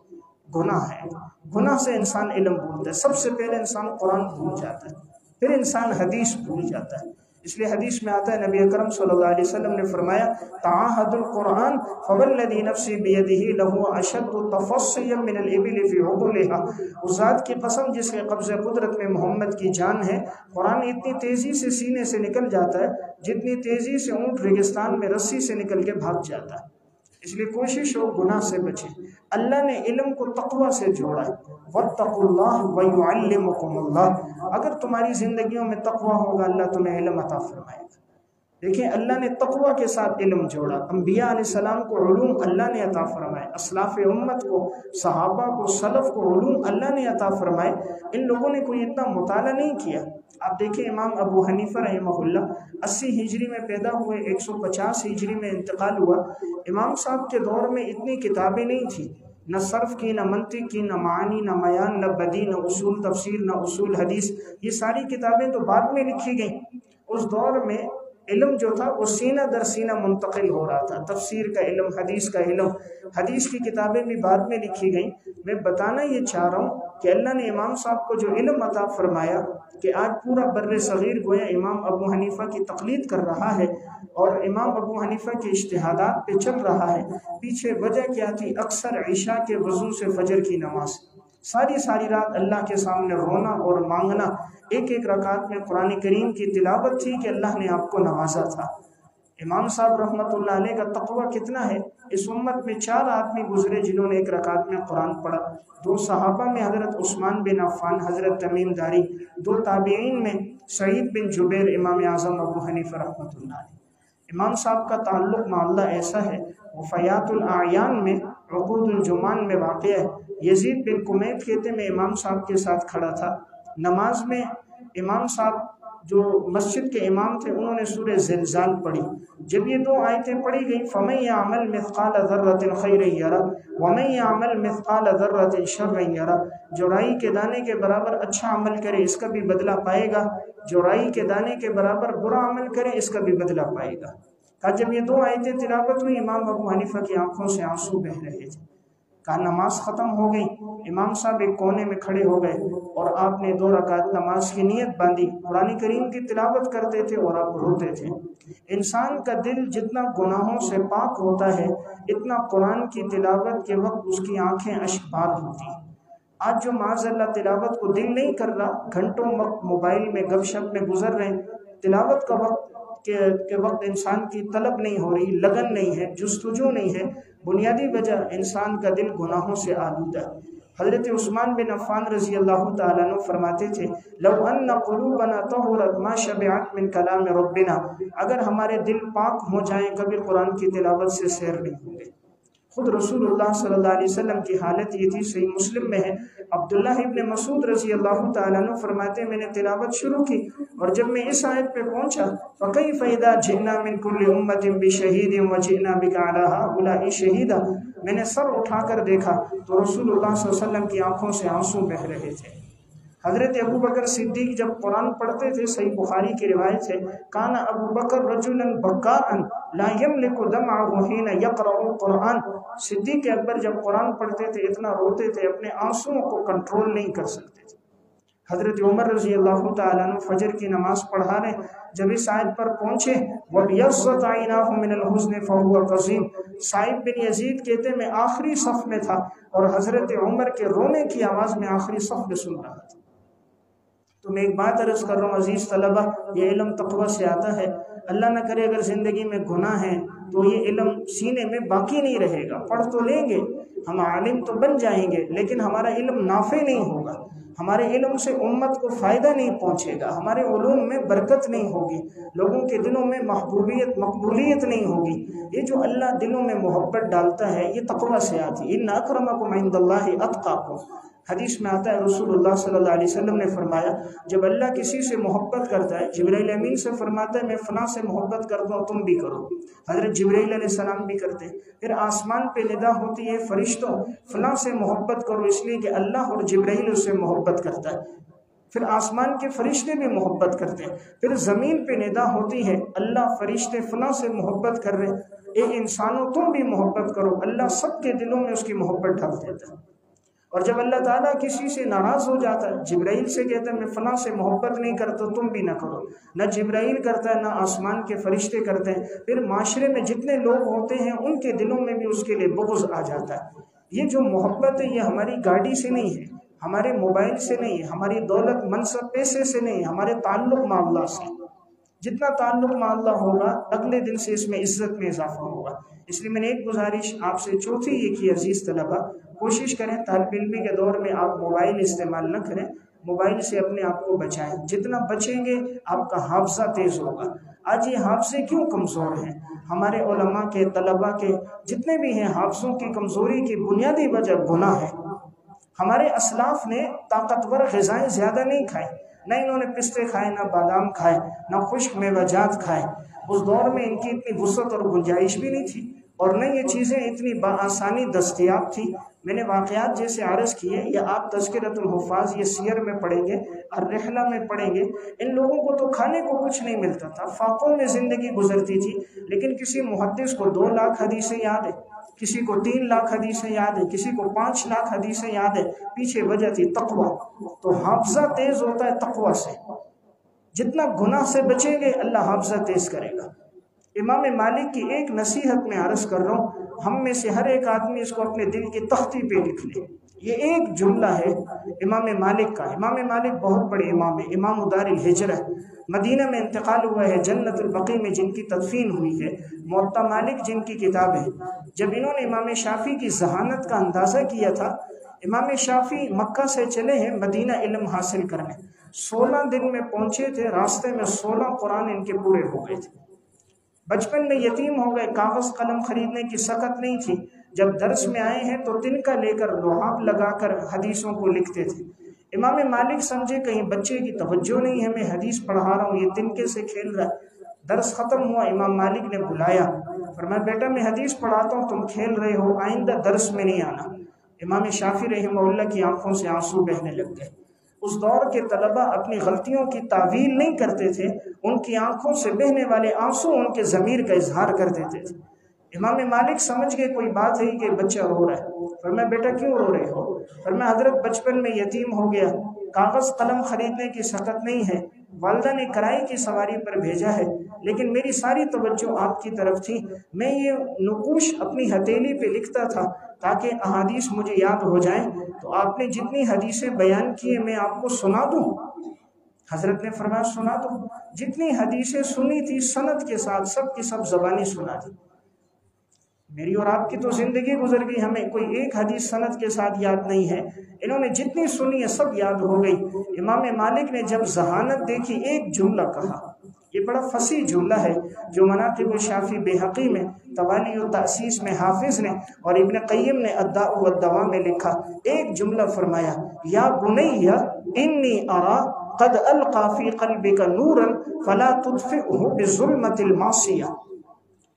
گناہ ہے۔ گناہ سے انسان علم بھولتا ہے، سب سے پہلے انسان قرآن بھول جاتا ہے، پھر انسان حدیث بھول جاتا ہے۔ اس لیے حدیث میں آتا ہے، نبی اکرم صلی اللہ علیہ وسلم نے فرمایا، تعاہد القرآن فوالذی نفسی بیدہ لہو اشد تفصیا من الابل فی عقولها۔ اس ذات کی قسم جس کے قبض قدرت میں محمد کی جان ہے، قرآن اتنی تیزی سے سینے سے نکل جاتا ہے جتنی تیزی سے اونٹ ریگستان میں رسی سے نکل کے بھاگ جاتا ہے۔ اس لیے کوشش ہو گناہ سے بچے۔ اللہ نے علم کو تقوی سے جوڑا ہے، واتقوا اللہ ویعلمکم اللہ۔ اگر تمہاری زندگیوں میں تقوی ہوگا، اللہ تمہیں علم عطا فرمائے گا۔ دیکھیں، اللہ نے تقوی کے ساتھ علم جوڑا۔ انبیاء علیہ السلام کو علوم اللہ نے عطا فرمائے، اسلاف امت کو، صحابہ کو، سلف کو علوم اللہ نے عطا فرمائے۔ ان لوگوں نے کوئی اتنا مطالعہ نہیں کیا۔ آپ دیکھیں، امام ابو حنیفہ رحمہ اللہ 80 ہجری میں پیدا ہوئے، 150 ہجری میں انتقال ہوا۔ امام صاحب کے دور میں اتنی کتابیں نہیں تھیں، نہ صرف کی، نہ منطق کی، نہ معانی، نہ بیان، نہ بدیع، نہ اصول تفسیر، نہ اصول حدیث۔ یہ ساری کتابیں تو بعد میں لکھی گئیں۔ اس دور میں علم جو تھا وہ سینہ در سینہ منتقل ہو رہا تھا، تفسیر کا علم، حدیث کا علم، حدیث کی کتابیں بھی بعد میں لکھی گئیں۔ میں بتانا یہ چاہ رہا ہوں کہ اللہ نے امام صاحب کو جو علم عطا فرمایا کہ آج پورا بر صغیر گویا امام ابو حنیفہ کی تقلید کر رہا ہے اور امام ابو حنیفہ کے اجتہادات پہ چل رہا ہے۔ پیچھے وجہ کیا تھی؟ اکثر عشاء کے وضو سے فجر کی نماز، ساری رات اللہ کے سامنے رونا اور مانگنا، ایک رکعت میں قرآن کریم کی تلاوت تھی کہ اللہ نے آپ کو نوازا تھا۔ امام صاحب رحمۃ اللہ علیہ کا تقوی کتنا ہے! اس امت میں 4 آدمی گزرے جنہوں نے 1 رکعت میں قرآن پڑھا۔ 2 صحابہ میں حضرت عثمان بن عفان، حضرت تمیم داری، 2 تابعین میں سعید بن جبیر، امام اعظم ابو حنیفہ رحمۃ اللہ علیہ۔ امام صاحب کا تعلق مع اللہ ایسا ہے، وفیات الاعیان میں، عقود الجمان میں واقع ہے۔ یزید بن کمیت کہتے میں امام صاحب کے ساتھ کھڑا تھا نماز میں۔ امام صاحب جو مسجد کے امام تھے، انہوں نے سورہ زلزال پڑھی۔ جب یہ 2 آیتیں پڑھی گئیں، فَمَن يَعْمَلْ مِثْقَالَ ذَرَّةٍ خَيْرًا يَرَهُ وَمَن يَعْمَلْ مِثْقَالَ ذَرَّةٍ شَرًّا يَرَهُ۔ جو رائی کے دانے کے برابر اچھا عمل کرے اس کا بھی بدلہ پائے گا، جو رائی کے دانے کے برابر برا عمل کرے اس کا بھی بدلہ پائے گا۔ کہا جب یہ 2 آیتیں تلاوت ہوئی، امام ابو حنیفہ کی آنکھوں سے آنسو بہہ رہے تھے۔ کہا نماز ختم ہو گئی، امام صاحب ایک کونے میں کھڑے ہو گئے اور آپ نے 2 رکعت نماز کی نیت باندھی، قرآن کریم کی تلاوت کرتے تھے اور آپ روتے تھے۔ انسان کا دل جتنا گناہوں سے پاک ہوتا ہے، اتنا قرآن کی تلاوت کے وقت اس کی آنکھیں اشکبار ہوتی ہیں۔ آج جو معاذ اللہ تلاوت کو دل نہیں کر رہا، گھنٹوں وقت موبائل میں گپ شپ میں گزر رہے ہیں، تلاوت کا وقت کے وقت انسان کی طلب نہیں ہو رہی، لگن نہیں ہے، جستجو نہیں ہے۔ بنیادی وجہ انسان کا دل گناہوں سے آلودہ ہے۔ حضرت عثمان بن عفان رضی اللہ تعالیٰ عنہ فرماتے تھے، لو ان قلوبنا طہرت ما شبعت من کلام ربنا۔ اگر ہمارے دل پاک ہو جائیں، کبھی قرآن کی تلاوت سے سیر نہیں ہوں گے۔ خود رسول اللہ صلی اللہ علیہ وسلم کی حالت یہ تھی، صحیح مسلم میں ہے، عبداللہ ابن مسعود رضی اللہ تعالیٰ عنہ فرماتے، میں نے تلاوت شروع کی اور جب میں اس آیت پہ پہنچا، فَكَيْفَ إِذَا جِئْنَا مِن كُلِّ أُمَّةٍ بِشَهِيدٍ وَجِئْنَا بِكَ عَلَىٰ هَٰؤُلَاءِ شَهِيدًا۔ میں نے سر اٹھا کر دیکھا تو رسول اللہ صلی اللہ علیہ وسلم کی آنکھوں سے آنسو بہہ رہے تھے۔ حضرت ابو بکر صدیق جب قرآن پڑھتے تھے، صحیح بخاری کی روایت ہے، کان ابو بکر رجلا بکاء لا یملک دمعه حین یقرأ القرآن۔ صدیق اکبر جب قرآن پڑھتے تھے اتنا روتے تھے، اپنے آنسوؤں کو کنٹرول نہیں کر سکتے تھے۔ حضرت عمر رضی اللہ تعالیٰ عنہ فجر کی نماز پڑھا رہے، جب اس آیت پر پہنچے، وَبْيَضَّتْ عَيْنَاهُ مِنَ الْحُزْنِ فَهُوَ قَصِيمٌ، سائب بن یزید کہتے میں آخری صف میں تھا اور حضرت عمر کے رونے کی آواز میں آخری صف میں سن رہا تھا۔ تو میں ایک بات عرض کر رہا ہوں عزیز طلبہ، یہ علم تقوی سے آتا ہے۔ اللہ نہ کرے اگر زندگی میں گناہ ہے تو یہ علم سینے میں باقی نہیں رہے گا۔ پڑھ تو لیں گے، ہم عالم تو بن جائیں گے، لیکن ہمارا علم نافع نہیں ہوگا، ہمارے علم سے امت کو فائدہ نہیں پہنچے گا، ہمارے علوم میں برکت نہیں ہوگی، لوگوں کے دلوں میں محبوبیت مقبولیت نہیں ہوگی۔ یہ جو اللہ دلوں میں محبت ڈالتا ہے، یہ تقوی سے آتی ہے۔ ان اکرمکم عند اللہ اتقاکم۔ حدیث میں آتا ہے رسول اللہ صلی اللہ علیہ وسلم نے فرمایا جب اللہ کسی سے محبت کرتا ہے، جبرائیل امین سے فرماتا ہے میں فلاں سے محبت کرتا ہوں تم بھی کرو، حضرت جبرائیل علیہ السلام بھی کرتے ہیں، پھر آسمان پہ ندا ہوتی ہے فرشتوں فلاں سے محبت کرو، اس لیے کہ اللہ اور جبرائیل اس سے محبت کرتا ہے، پھر آسمان کے فرشتے بھی محبت کرتے ہیں، پھر زمین پہ ندا ہوتی ہے اللہ فرشتے فلاں سے محبت کر رہے، اے انسانوں تم بھی محبت کرو، اللہ سب کے دلوں میں اس کی محبت ڈال دیتا ہے۔ اور جب اللہ تعالیٰ کسی سے ناراض ہو جاتا ہے، جبرائیل سے کہتا ہے میں فلاں سے محبت نہیں کرتا تم بھی نہ کرو، نہ جبرائیل کرتا ہے نہ آسمان کے فرشتے کرتے ہیں، پھر معاشرے میں جتنے لوگ ہوتے ہیں ان کے دلوں میں بھی اس کے لیے بغض آ جاتا ہے۔ یہ جو محبت ہے یہ ہماری گاڑی سے نہیں ہے، ہمارے موبائل سے نہیں ہے، ہماری دولت منصب پیسے سے نہیں، ہمارے تعلق مع اللہ سے۔ جتنا تعلق مع اللہ ہوگا اگلے دن سے اس میں عزت میں اضافہ ہوگا۔ اس لیے میں نے ایک گزارش آپ سے چوتھی یہ کی عزیز طلبہ، کوشش کریں طالب علمی کے دور میں آپ موبائل استعمال نہ کریں، موبائل سے اپنے آپ کو بچائیں، جتنا بچیں گے آپ کا حافظہ تیز ہوگا۔ آج یہ حافظے کیوں کمزور ہیں؟ ہمارے علماء کے طلباء کے جتنے بھی ہیں حافظوں کی کمزوری کی بنیادی وجہ گناہ ہے۔ ہمارے اسلاف نے طاقتور غذائیں زیادہ نہیں کھائیں، نہ انہوں نے پستے کھائے، نہ بادام کھائے، نہ خشک میوہ جات کھائے۔ اس دور میں ان کی اتنی وسعت اور گنجائش بھی نہیں تھی، اور نہ یہ چیزیں اتنی بآسانی دستیاب تھی۔ میں نے واقعات جیسے عرض کیے، یا آپ تذکرۃ الحفاظ یہ سیر میں پڑھیں گے اور رحلہ میں پڑھیں گے، ان لوگوں کو تو کھانے کو کچھ نہیں ملتا تھا، فاقوں میں زندگی گزرتی تھی، لیکن کسی محدث کو 2 لاکھ حدیثیں یاد ہے، کسی کو 3 لاکھ حدیثیں یاد ہے، کسی کو 5 لاکھ حدیثیں یاد ہے۔ پیچھے وجہ تھی تقوی۔ تو حافظہ تیز ہوتا ہے تقوی سے، جتنا گناہ سے بچیں گے اللہ حافظہ تیز کرے گا۔ امام مالک کی ایک نصیحت میں عرض کر رہا ہوں، ہم میں سے ہر ایک آدمی اس کو اپنے دل کی تختی پہ لکھ لے۔ یہ ایک جملہ ہے امام مالک کا۔ امام مالک بہت بڑے امام ہیں، امام دار الہجرہ، مدینہ میں انتقال ہوا ہے، جنت البقیع میں جن کی تدفین ہوئی ہے، موطا مالک جن کی کتاب ہے۔ جب انہوں نے امام شافعی کی ذہانت کا اندازہ کیا تھا، امام شافعی مکہ سے چلے ہیں مدینہ علم حاصل کرنے، 16 دن میں پہنچے تھے، راستے میں 16 قرآن ان کے پورے ہو گئے تھے۔ بچپن میں یتیم ہو گئے، کاغذ قلم خریدنے کی سخت نہیں تھی، جب درس میں آئے ہیں تو تنکا لے کر لحاف لگا کر حدیثوں کو لکھتے تھے۔ امام مالک سمجھے کہیں بچے کی توجہ نہیں ہے، میں حدیث پڑھا رہا ہوں یہ تنکے سے کھیل رہا ہے۔ درس ختم ہوا، امام مالک نے بلایا، فرمایا بیٹا میں حدیث پڑھاتا ہوں تم کھیل رہے ہو، آئندہ درس میں نہیں آنا۔ امام شافعی رحمہ اللہ کی آنکھوں سے آنسو بہنے لگ گئے۔ اس دور کے طلباء اپنی غلطیوں کی تعویل نہیں کرتے تھے، ان کی آنکھوں سے بہنے والے آنسو ان کے ضمیر کا اظہار کر دیتے تھے۔ امام مالک سمجھ گئے کوئی بات ہے کہ بچہ رو رہا ہے۔ فرمایا بیٹا کیوں رو رہے ہو؟ فرمایا حضرت بچپن میں یتیم ہو گیا، کاغذ قلم خریدنے کی سخت نہیں ہے، والدہ نے کرائی کی سواری پر بھیجا ہے، لیکن میری ساری توجہ آپ کی طرف تھی، میں یہ نقوش اپنی ہتھیلی پہ لکھتا تھا تاکہ احادیث مجھے یاد ہو جائیں، تو آپ نے جتنی حدیثیں بیان کی ہیں میں آپ کو سنا دوں؟ حضرت نے فرمایا سنا دو۔ جتنی حدیثیں سنی تھی سند کے ساتھ سب کی سب زبانی سنا دی۔ میری اور آپ کی تو زندگی گزر گئی، ہمیں کوئی ایک حدیث سند کے ساتھ یاد نہیں ہے، انہوں نے جتنی سنی ہے سب یاد ہو گئی۔ امام مالک نے جب ذہانت دیکھی ایک جملہ کہا، یہ بڑا فصیح جملہ ہے جو مناقب الشافعی بیہقی میں، توالی و تأسیس میں حافظ نے اور ابن قیم نے الداء والدواء میں لکھا۔ ایک جملہ فرمایا، یا بنی انی ارا قد القى فی قلبک نورا فلا تطفئه بظلمۃ المعصیہ۔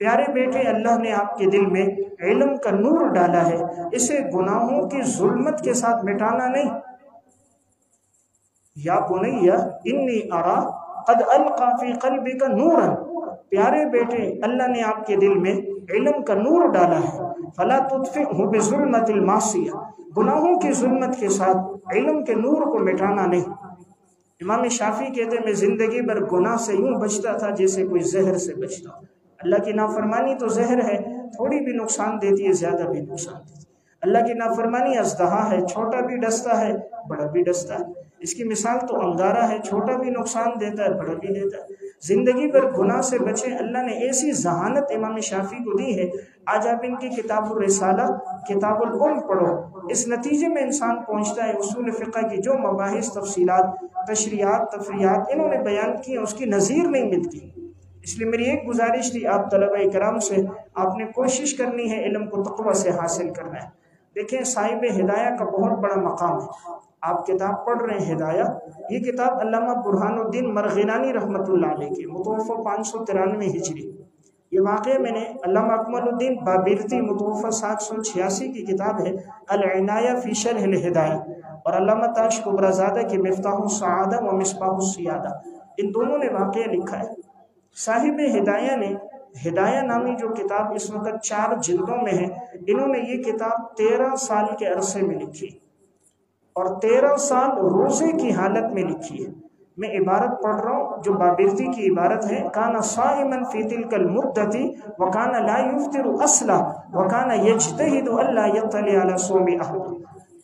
پیارے بیٹے اللہ نے آپ کے دل میں علم کا نور ڈالا ہے، اسے گناہوں کی ظلمت کے ساتھ مٹانا نہیں۔ یا بنی انی ارا قد القى فی قلبک نورا، پیارے بیٹے اللہ نے آپ کے دل میں علم کا نور ڈالا ہے، فلا تطفئه بظلمۃ المعصیہ، گناہوں کی ظلمت کے ساتھ علم کے نور کو مٹانا نہیں۔ امام شافعی کہتے ہیں میں زندگی بھر گناہ سے یوں بچتا تھا جیسے کوئی زہر سے بچتا۔ اللہ کی نافرمانی تو زہر ہے، تھوڑی بھی نقصان دیتی ہے زیادہ بھی نقصان دیتی ہے۔ اللہ کی نافرمانی اژدہا ہے، چھوٹا بھی ڈستا ہے بڑا بھی ڈستا ہے۔ اس کی مثال تو انگارہ ہے، چھوٹا بھی نقصان دیتا ہے بڑا بھی دیتا ہے۔ زندگی بھر گناہ سے بچیں، اللہ نے ایسی ذہانت امام شافعی کو دی ہے۔ آج آپ ان کی کتاب الرسالہ، کتاب الام پڑھو، اس نتیجے میں انسان پہنچتا ہے اصول فقہ کی جو مباحث، تفصیلات، تشریحات، تفریعات انہوں نے بیان کی ہیں اس کی نظیر نہیں ملتی۔ اس لیے میری ایک گزارش تھی آپ طلبہ کرام سے، آپ نے کوشش کرنی ہے علم کو تقوی سے حاصل کرنا ہے۔ دیکھیں صاحب ہدایہ کا بہت بڑا مقام ہے. آپ کتاب پڑھ رہے ہیں ہدایہ، یہ کتاب علامہ برہان الدین مرغنانی رحمۃ اللہ علیہ کی، متوفہ 593 ہجری. یہ واقعہ میں نے علامہ اکمل الدین بابرتی متوفہ 786 کی کتاب ہے العنایہ فی شرح الہدایہ، اور علامہ تاج کبرازادہ کی مفتاح السعادہ و مصباح السیادہ، ان دونوں نے واقعہ لکھا ہے. صاحب ہدایہ نے ہدایہ نامی جو کتاب اس وقت 4 جلدوں میں ہے، انہوں نے یہ کتاب 13 سال کے عرصے میں لکھی، اور 13 سال روزے کی حالت میں لکھی ہے. میں عبارت پڑھ رہا ہوں جو بابرتی کی عبارت ہے، کانا صائما فی تلک المدت وکانا لا یفطر اصلا وکانا یجتہد الا یطلع علی صوم احد.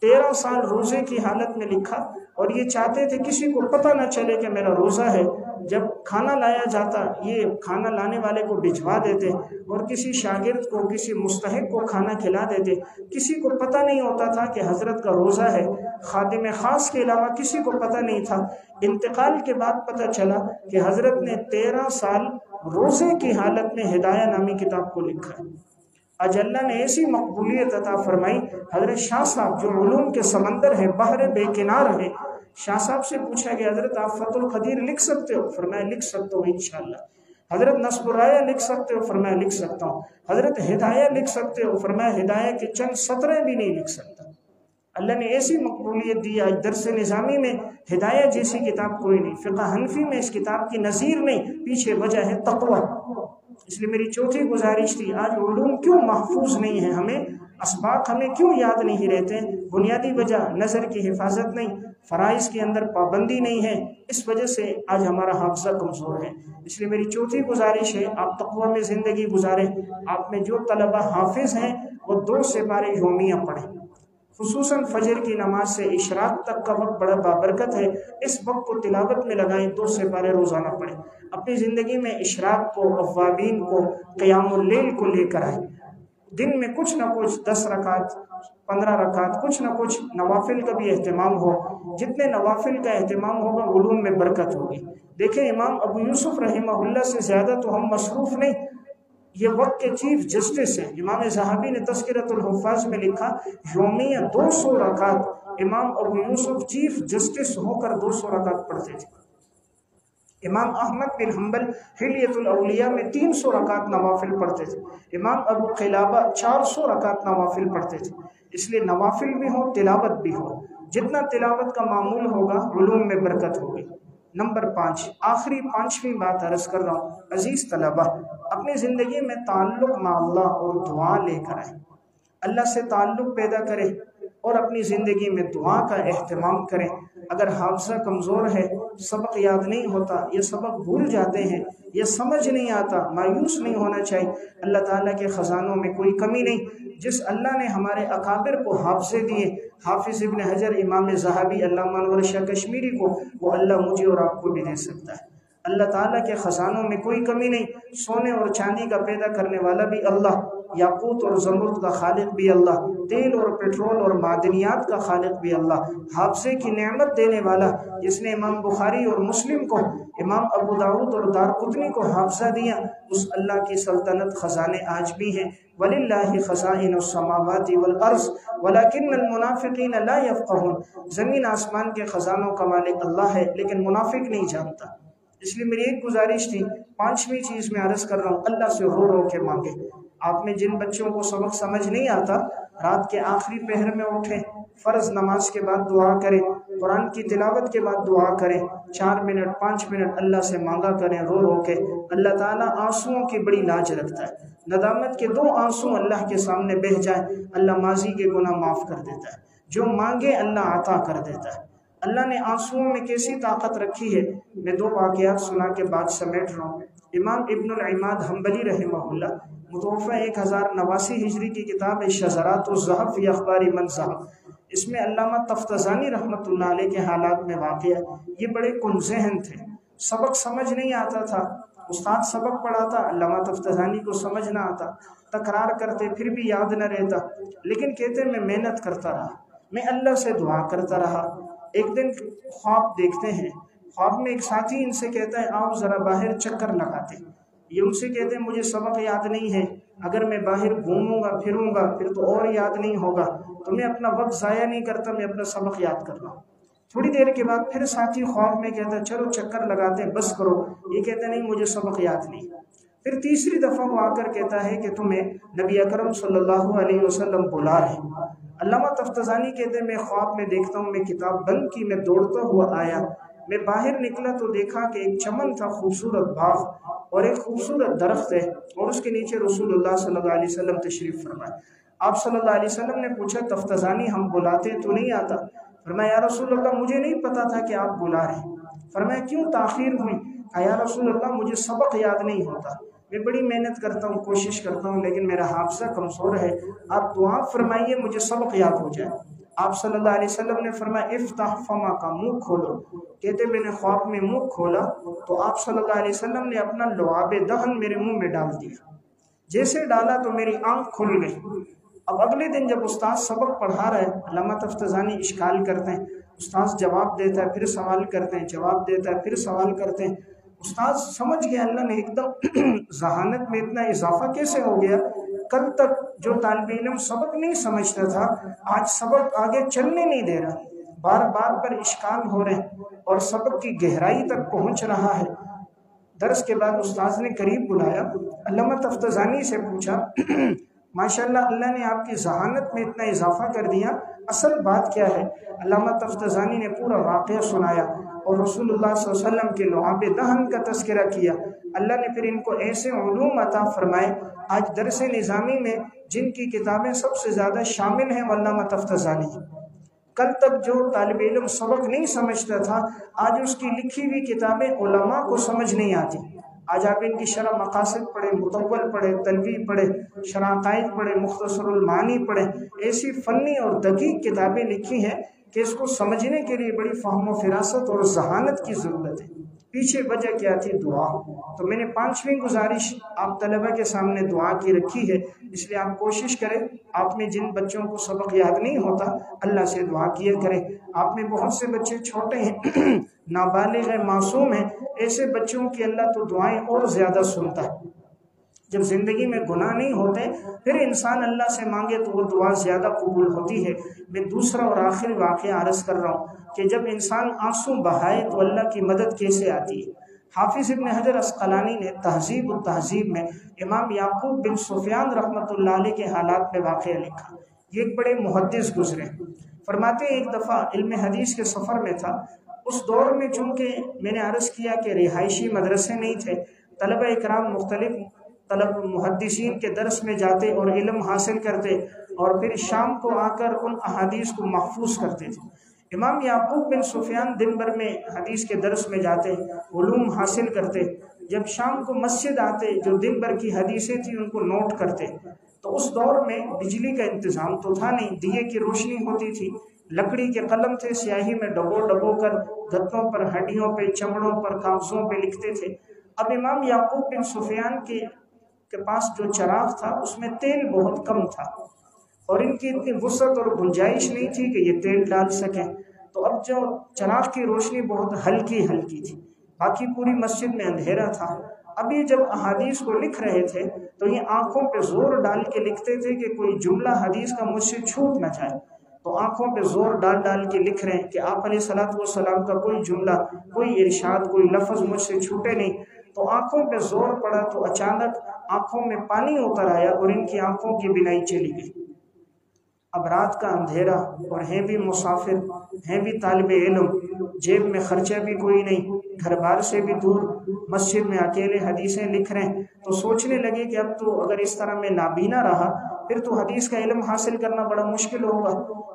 13 سال روزے کی حالت میں لکھا، اور یہ چاہتے تھے کسی کو پتہ نہ چلے کہ میرا روزہ ہے. جب کھانا لایا جاتا یہ کھانا لانے والے کو بھجوا دیتے، اور کسی شاگرد کو کسی مستحق کو کھانا کھلا دیتے. کسی کو پتہ نہیں ہوتا تھا کہ حضرت کا روزہ ہے، خادم خاص کے علاوہ کسی کو پتہ نہیں تھا. انتقال کے بعد پتہ چلا کہ حضرت نے 13 سال روزے کی حالت میں ہدایہ نامی کتاب کو لکھا ہے. آج اللہ نے ایسی مقبولیت عطا فرمائی. حضرت شاہ صاحب جو علوم کے سمندر ہیں، بحر بے کنار ہیں، شاہ صاحب سے پوچھا کہ حضرت آپ فتح القدیر لکھ سکتے ہو؟ فرمایا لکھ سکتا ہوں انشاءاللہ. حضرت نصب الرایہ لکھ سکتے ہو؟ فرمایا لکھ سکتا ہوں. حضرت ہدایہ لکھ سکتے ہو؟ فرمایا ہدایہ کے چند سطریں بھی نہیں لکھ سکتا. اللہ نے ایسی مقبولیت دی. آج درس نظامی میں ہدایہ جیسی کتاب کوئی نہیں، فقہ حنفی میں اس کتاب کی نظیر نہیں. پیچھے وجہ ہے تقوی. اس لیے میری چوتھی گزارش تھی، آج علوم کیوں محفوظ نہیں ہے، ہمیں اسباق ہمیں کیوں یاد نہیں رہتے؟ بنیادی وجہ نظر کی حفاظت نہیں، فرائض کے اندر پابندی نہیں ہے، اس وجہ سے آج ہمارا حافظہ کمزور ہے. اس لیے میری چوتھی گزارش ہے آپ تقوی میں زندگی گزاریں. آپ میں جو طلبہ حافظ ہیں وہ 2 سپارے یومیہ پڑھیں، خصوصاً فجر کی نماز سے اشراق تک کا وقت بڑا بابرکت ہے. اس وقت کو تلاوت میں لگائیں، 2 سپارے روزانہ پڑھیں. اپنی زندگی میں اشراق کو، اوابین کو، قیام اللیل کو لے کر آئیں. دن میں کچھ نہ کچھ 10 رکعت 15 رکعت کچھ نہ کچھ نوافل کا بھی اہتمام ہو. جتنے نوافل کا اہتمام ہوگا علوم میں برکت ہوگی. دیکھیں امام ابو یوسف رحمہ اللہ سے زیادہ تو ہم مصروف نہیں، یہ وقت کے چیف جسٹس ہیں. امام ذہبی نے تذکرۃ الحفاظ میں لکھا یومیہ 200 رکعت امام ابو یوسف چیف جسٹس ہو کر 200 رکعت پڑھتے تھے. امام احمد بن حنبل حلیۃ الاولیاء میں 300 رکعت نوافل پڑھتے تھے. امام ابو قلابہ 400 رکعت نوافل پڑھتے تھے. اس لیے نوافل بھی ہو، تلاوت بھی ہو. جتنا تلاوت کا معمول ہوگا علوم میں برکت ہوگی. نمبر 5، آخری 5ویں بات عرض کر رہا ہوں. عزیز طلبہ، اپنی زندگی میں تعلق مع اللہ اور دعا لے کر آئیں. اللہ سے تعلق پیدا کریں اور اپنی زندگی میں دعا کا اہتمام کریں. اگر حافظہ کمزور ہے، سبق یاد نہیں ہوتا، یہ سبق بھول جاتے ہیں، یہ سمجھ نہیں آتا، مایوس نہیں ہونا چاہیے. اللہ تعالیٰ کے خزانوں میں کوئی کمی نہیں. جس اللہ نے ہمارے اکابر کو حافظے دیے، حافظ ابن حجر، امام ذہبی، علامہ انور شاہ کشمیری کو، وہ اللہ مجھے اور آپ کو بھی دے سکتا ہے. اللہ تعالیٰ کے خزانوں میں کوئی کمی نہیں. سونے اور چاندی کا پیدا کرنے والا بھی اللہ، یاقوت اور زمرد کا خالق بھی اللہ، تیل اور پیٹرول اور معدنیات کا خالق بھی اللہ، حافظے کی نعمت دینے والا جس نے امام بخاری اور مسلم کو، امام ابو داؤد اور دارقطنی کو حافظہ دیا، اس اللہ کی سلطنت خزانے آج بھی ہیں. وَلِلَّهِ خَزَائِنُ السَّمَاوَاتِ وَالْأَرْضِ وَلَكِنَّ الْمُنَافِقِينَ لَا يَفْقَهُونَ. زمین آسمان کے خزانوں کا مالک اللہ ہے، لیکن منافق نہیں جانتا. اس لیے میری ایک گزارش تھی، 5ویں چیز میں عرض کر رہا ہوں، اللہ سے رو رو کے مانگے. آپ میں جن بچوں کو سبق سمجھ نہیں آتا، رات کے آخری پہر میں اٹھیں، فرض نماز کے بعد دعا کریں، قرآن کی تلاوت کے بعد دعا کریں، 4 منٹ 5 منٹ اللہ سے مانگا کریں رو رو کے. اللہ تعالیٰ آنسوؤں کی بڑی لاج رکھتا ہے. ندامت کے 2 آنسو اللہ کے سامنے بہہ جائیں، اللہ ماضی کے گناہ معاف کر دیتا ہے. جو مانگے اللہ عطا کر دیتا ہے. اللہ نے آنسوؤں میں کیسی طاقت رکھی ہے. میں 2 واقعات سنا کے بعد سمیٹ رہا ہوں. امام ابن العماد حنبلی رحمہ اللہ، متوفہ 1089 ہجری کی کتاب ہے شذرات الذہب فی اخبار من ذہب. اس میں علامہ تفتزانی رحمۃ اللہ علیہ کے حالات میں واقع ہے. یہ بڑے کنذہن تھے، سبق سمجھ نہیں آتا تھا. استاد سبق پڑھاتا، علامہ تفتزانی کو سمجھ نہ آتا، تکرار کرتے پھر بھی یاد نہ رہتا، لیکن کہتے میں محنت کرتا رہا، میں اللہ سے دعا کرتا رہا. ایک دن خواب دیکھتے ہیں، خواب میں ایک ساتھی ان سے کہتا ہے آؤ ذرا باہر چکر لگاتے. یہ ان سے کہتے ہیں مجھے سبق یاد نہیں ہے، اگر میں باہر گھوموں گا پھروں گا پھر تو اور یاد نہیں ہوگا، تو میں اپنا وقت ضائع نہیں کرتا، میں اپنا سبق یاد کر رہا ہوں۔ تھوڑی دیر کے بعد پھر ساتھی خواب میں کہتا ہے چلو چکر لگاتے ہیں، بس کرو، یہ کہتا ہے نہیں مجھے سبق یاد نہیں۔ پھر تیسری دفعہ وہ آ کر کہتا ہے کہ تمہیں نبی اکرم صلی اللہ علیہ وسلم بلا رہے ہیں۔ علامہ تفتزانی کہتے ہیں میں خواب میں دیکھتا ہوں، میں کتاب بند کی، میں دوڑتا ہوا آیا، میں باہر نکلا تو دیکھا کہ ایک چمن تھا، خوبصورت باغ، اور ایک خوبصورت درخت ہے، اور اس کے نیچے رسول اللہ صلی اللہ علیہ وسلم تشریف فرمائے۔ آپ صلی اللہ علیہ وسلم نے پوچھا تفتزانی ہم بلاتے تو نہیں آتا؟ فرمایا یا رسول اللہ مجھے نہیں پتا تھا کہ آپ بلا رہے ہیں۔ فرمایا کیوں تاخیر ہوئی؟ کہا یا رسول اللہ مجھے سبق یاد نہیں ہوتا، میں بڑی محنت کرتا ہوں، کوشش کرتا ہوں، لیکن میرا حافظہ کمزور ہے، آپ دعا فرمائیے مجھے سبق یاد ہو جائے۔ آپ صلی اللہ علیہ وسلم نے فرمایا افتح فما کا، منہ کھولو۔ کہتے میں نے خواب میں منہ کھولا تو آپ صلی اللہ علیہ وسلم نے اپنا لعاب دہن میرے منہ میں ڈال دیا، جیسے ڈالا تو میری آنکھ کھل گئی۔ اب اگلے دن جب استاد سبق پڑھا رہا ہے، علامہ تفتزانی اشکال کرتے ہیں، استاد جواب دیتا ہے، پھر سوال کرتے ہیں، جواب دیتا ہے، پھر سوال کرتے ہیں۔ استاد سمجھ گیا اللہ نے ایک دم ذہانت میں اتنا اضافہ کیسے ہو گیا، کل تک جو طالب علم سبق نہیں سمجھتا تھا آج سبق آگے چلنے نہیں دے رہا، بار بار پر اشکال ہو رہے ہیں اور سبق کی گہرائی تک پہنچ رہا ہے۔ درس کے بعد استاذ نے قریب بلایا، علامہ تفتزانی سے پوچھا ماشاءاللہ اللہ نے آپ کی ذہانت میں اتنا اضافہ کر دیا، اصل بات کیا ہے؟ علامہ تفتزانی نے پورا واقعہ سنایا اور رسول اللہ صلی اللہ علیہ وسلم کے لعاب دہن کا تذکرہ کیا۔ اللہ نے پھر ان کو ایسے علوم عطا فرمائے، آج درس نظامی میں جن کی کتابیں سب سے زیادہ شامل ہیں وہ علامہ تفتزانی۔ کل تک جو طالب علم سبق نہیں سمجھتا تھا آج اس کی لکھی ہوئی کتابیں علماء کو سمجھ نہیں آتی۔ آج آپ ان کی شرح مقاصد پڑھیں، مطول پڑھیں، تنویر پڑھیں، شرح عقائد پڑھیں، مختصر المعانی پڑھیں، ایسی فنی اور دقیق کتابیں لکھی ہیں کہ اس کو سمجھنے کے لیے بڑی فہم و فراست اور ذہانت کی ضرورت ہے۔ پیچھے وجہ کیا تھی؟ دعا۔ تو میں نے 5ویں گزارش آپ طلبہ کے سامنے دعا کی رکھی ہے، اس لیے آپ کوشش کریں، آپ میں جن بچوں کو سبق یاد نہیں ہوتا اللہ سے دعا کیا کریں۔ آپ میں بہت سے بچے چھوٹے ہیں، نابالغ ہیں، معصوم ہیں، ایسے بچوں کی اللہ تو دعائیں اور زیادہ سنتا ہے۔ جب زندگی میں گناہ نہیں ہوتے پھر انسان اللہ سے مانگے تو وہ دعا زیادہ قبول ہوتی ہے۔ میں دوسرا اور آخری واقعہ عرض کر رہا ہوں کہ جب انسان آنسو بہائے تو اللہ کی مدد کیسے آتی ہے۔ حافظ ابن حجر عسقلانی نے تہذیب التہذیب میں امام یعقوب بن سفیان رحمۃ اللہ علیہ کے حالات میں واقعہ لکھا۔ یہ ایک بڑے محدث گزرے، فرماتے ہیں ایک دفعہ علم حدیث کے سفر میں تھا۔ اس دور میں چونکہ میں نے عرض کیا کہ رہائشی مدرسے نہیں تھے، طلبہ اکرام مختلف طلب محدثین کے درس میں جاتے اور علم حاصل کرتے اور پھر شام کو آ کر ان احادیث کو محفوظ کرتے تھے۔ امام یعقوب بن سفیان دن بھر میں حدیث کے درس میں جاتے، علوم حاصل کرتے، جب شام کو مسجد آتے جو دن بھر کی حدیثیں تھیں ان کو نوٹ کرتے۔ تو اس دور میں بجلی کا انتظام تو تھا نہیں، دیے کی روشنی ہوتی تھی، لکڑی کے قلم تھے، سیاہی میں ڈبو ڈبو کر گتوں پر، ہڈیوں پہ، چمڑوں پر، کاغذوں پہ لکھتے تھے۔ اب امام یعقوب بن سفیان کے پاس جو چراغ تھا اس میں تیل بہت کم تھا اور ان کی اتنی وسعت اور گنجائش نہیں تھی کہ یہ تیل ڈال سکیں، تو اب جو چراغ کی روشنی بہت ہلکی ہلکی تھی، باقی پوری مسجد میں اندھیرا تھا۔ اب یہ جب احادیث کو لکھ رہے تھے تو یہ آنکھوں پہ زور ڈال کے لکھتے تھے کہ کوئی جملہ حدیث کا مجھ سے چھوٹ نہ جائے، تو آنکھوں پہ زور ڈال ڈال کے لکھ رہے ہیں کہ آپ علیہ الصلوۃ والسلام کا کوئی جملہ، کوئی ارشاد، کوئی لفظ مجھ سے چھوٹے نہیں۔ تو آنکھوں پہ زور پڑا تو اچانک آنکھوں میں پانی اتر آیا اور ان کی آنکھوں کی بینائی چلی گئی۔ اب رات کا اندھیرا اور ہیں بھی مسافر، ہیں بھی طالب علم، جیب میں خرچہ بھی کوئی نہیں، گھر بار سے بھی دور، مسجد میں اکیلے حدیثیں لکھ رہے ہیں، تو سوچنے لگے کہ اب تو اگر اس طرح میں نابینا رہا پھر تو حدیث کا علم حاصل کرنا بڑا مشکل ہوگا،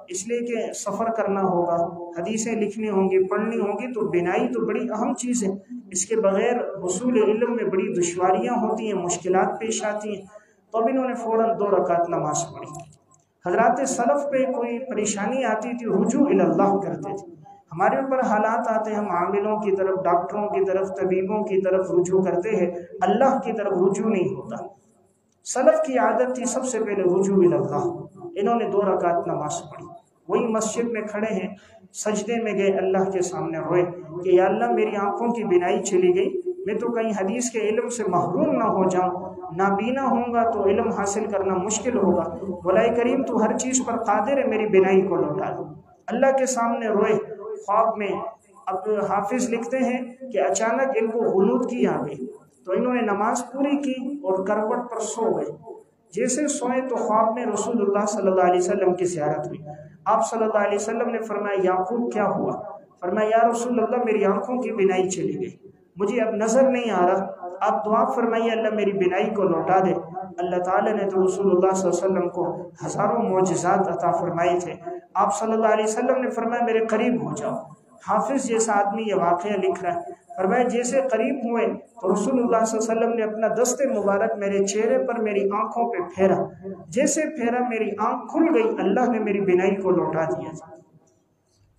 اس لیے کہ سفر کرنا ہوگا، حدیثیں لکھنی ہوں گی، پڑھنی ہوں گی، تو بینائی تو بڑی اہم چیز ہے، اس کے بغیر حصول علم میں بڑی دشواریاں ہوتی ہیں، مشکلات پیش آتی ہیں۔ تو اب انہوں نے فوراً 2 رکعت نماز پڑھی۔ حضرات سلف پہ کوئی پریشانی آتی تھی رجوع اللہ کرتے تھے، ہمارے اوپر حالات آتے ہیں ہم عاملوں کی طرف، ڈاکٹروں کی طرف، طبیبوں کی طرف رجوع کرتے ہیں، اللہ کی طرف رجوع نہیں ہوتا۔ سلف کی عادت تھی سب سے پہلے رجوع اللہ، انہوں نے 2 رکعت نماز پڑھی، وہی مسجد میں کھڑے ہیں، سجدے میں گئے، اللہ کے سامنے روئے کہ یا اللہ میری آنکھوں کی بینائی چلی گئی، میں تو کہیں حدیث کے علم سے محروم نہ ہو جاؤں، نابینا ہوں گا تو علم حاصل کرنا مشکل ہوگا۔ مولا کریم تو ہر چیز پر قادر ہے، میری بینائی کو لوٹا دو۔ اللہ کے سامنے روئے خواب میں۔ اب حافظ لکھتے ہیں کہ اچانک ان کو غنود کی آ گئی، تو انہوں نے نماز پوری کی اور کروٹ پر سو گئے۔ جیسے سوئے تو خواب میں رسول اللہ صلی اللہ علیہ وسلم کی زیارت ہوئی۔ آپ صلی اللہ علیہ وسلم نے فرمایا یعقوب کیا ہوا؟ فرمایا یا رسول اللہ میری آنکھوں کی بینائی چلی گئی، مجھے اب نظر نہیں آ رہا، آپ دعا فرمائیے اللہ میری بینائی کو لوٹا دے۔ اللہ تعالیٰ نے تو رسول اللہ صلی اللہ علیہ وسلم کو ہزاروں معجزات عطا فرمائے تھے۔ آپ صلی اللہ علیہ وسلم نے فرمایا میرے قریب ہو جاؤ۔ حافظ جیسا آدمی یہ واقعہ لکھ رہا ہے، فرمایا جیسے قریب ہوئے تو رسول اللہ صلی اللہ علیہ وسلم نے اپنا دست مبارک میرے چہرے پر میری آنکھوں پہ پھیرا، جیسے پھیرا میری آنکھ کھل گئی، اللہ نے میری بینائی کو لوٹا دیا۔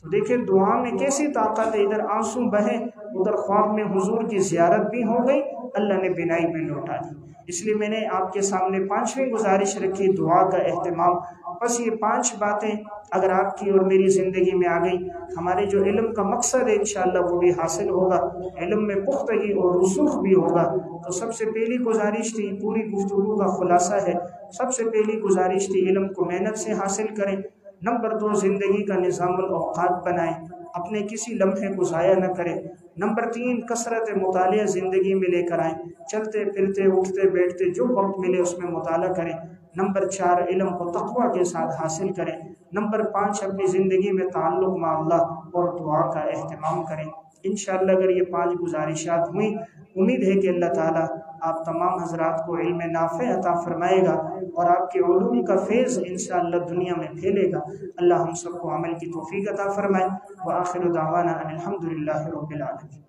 تو دیکھیں دعا میں کیسی طاقت ہے، ادھر آنسو بہے، ادھر خواب میں حضور کی زیارت بھی ہو گئی، اللہ نے بینائی بھی لوٹا دی۔ اس لیے میں نے آپ کے سامنے 5ویں گزارش رکھی، دعا کا اہتمام۔ بس یہ 5 باتیں اگر آپ کی اور میری زندگی میں آ گئی، ہمارے جو علم کا مقصد ہے انشاءاللہ وہ بھی حاصل ہوگا، علم میں پختگی اور رسوخ بھی ہوگا۔ تو سب سے پہلی گزارش تھی، پوری گفتگو کا خلاصہ ہے، سب سے پہلی گزارش تھی علم کو محنت سے حاصل کریں۔ نمبر 2 زندگی کا نظام الاوقات بنائیں، اپنے کسی لمحے کو ضائع نہ کریں۔ نمبر 3 کثرت مطالعہ زندگی میں لے کر آئیں، چلتے پھرتے اٹھتے بیٹھتے جو وقت ملے اس میں مطالعہ کریں۔ نمبر 4 علم کو تقویٰ کے ساتھ حاصل کریں۔ نمبر 5 اپنی زندگی میں تعلق مع اللہ اور دعا کا اہتمام کریں۔ انشاءاللہ اگر یہ 5 گزارشات ہوئیں، امید ہے کہ اللہ تعالیٰ آپ تمام حضرات کو علم نافع عطا فرمائے گا اور آپ کے علوم کا فیض انشاءاللہ دنیا میں پھیلے گا۔ اللہ ہم سب کو عمل کی توفیق عطا فرمائے۔ وآخر دعوانا ان الحمدللہ رب العالمین۔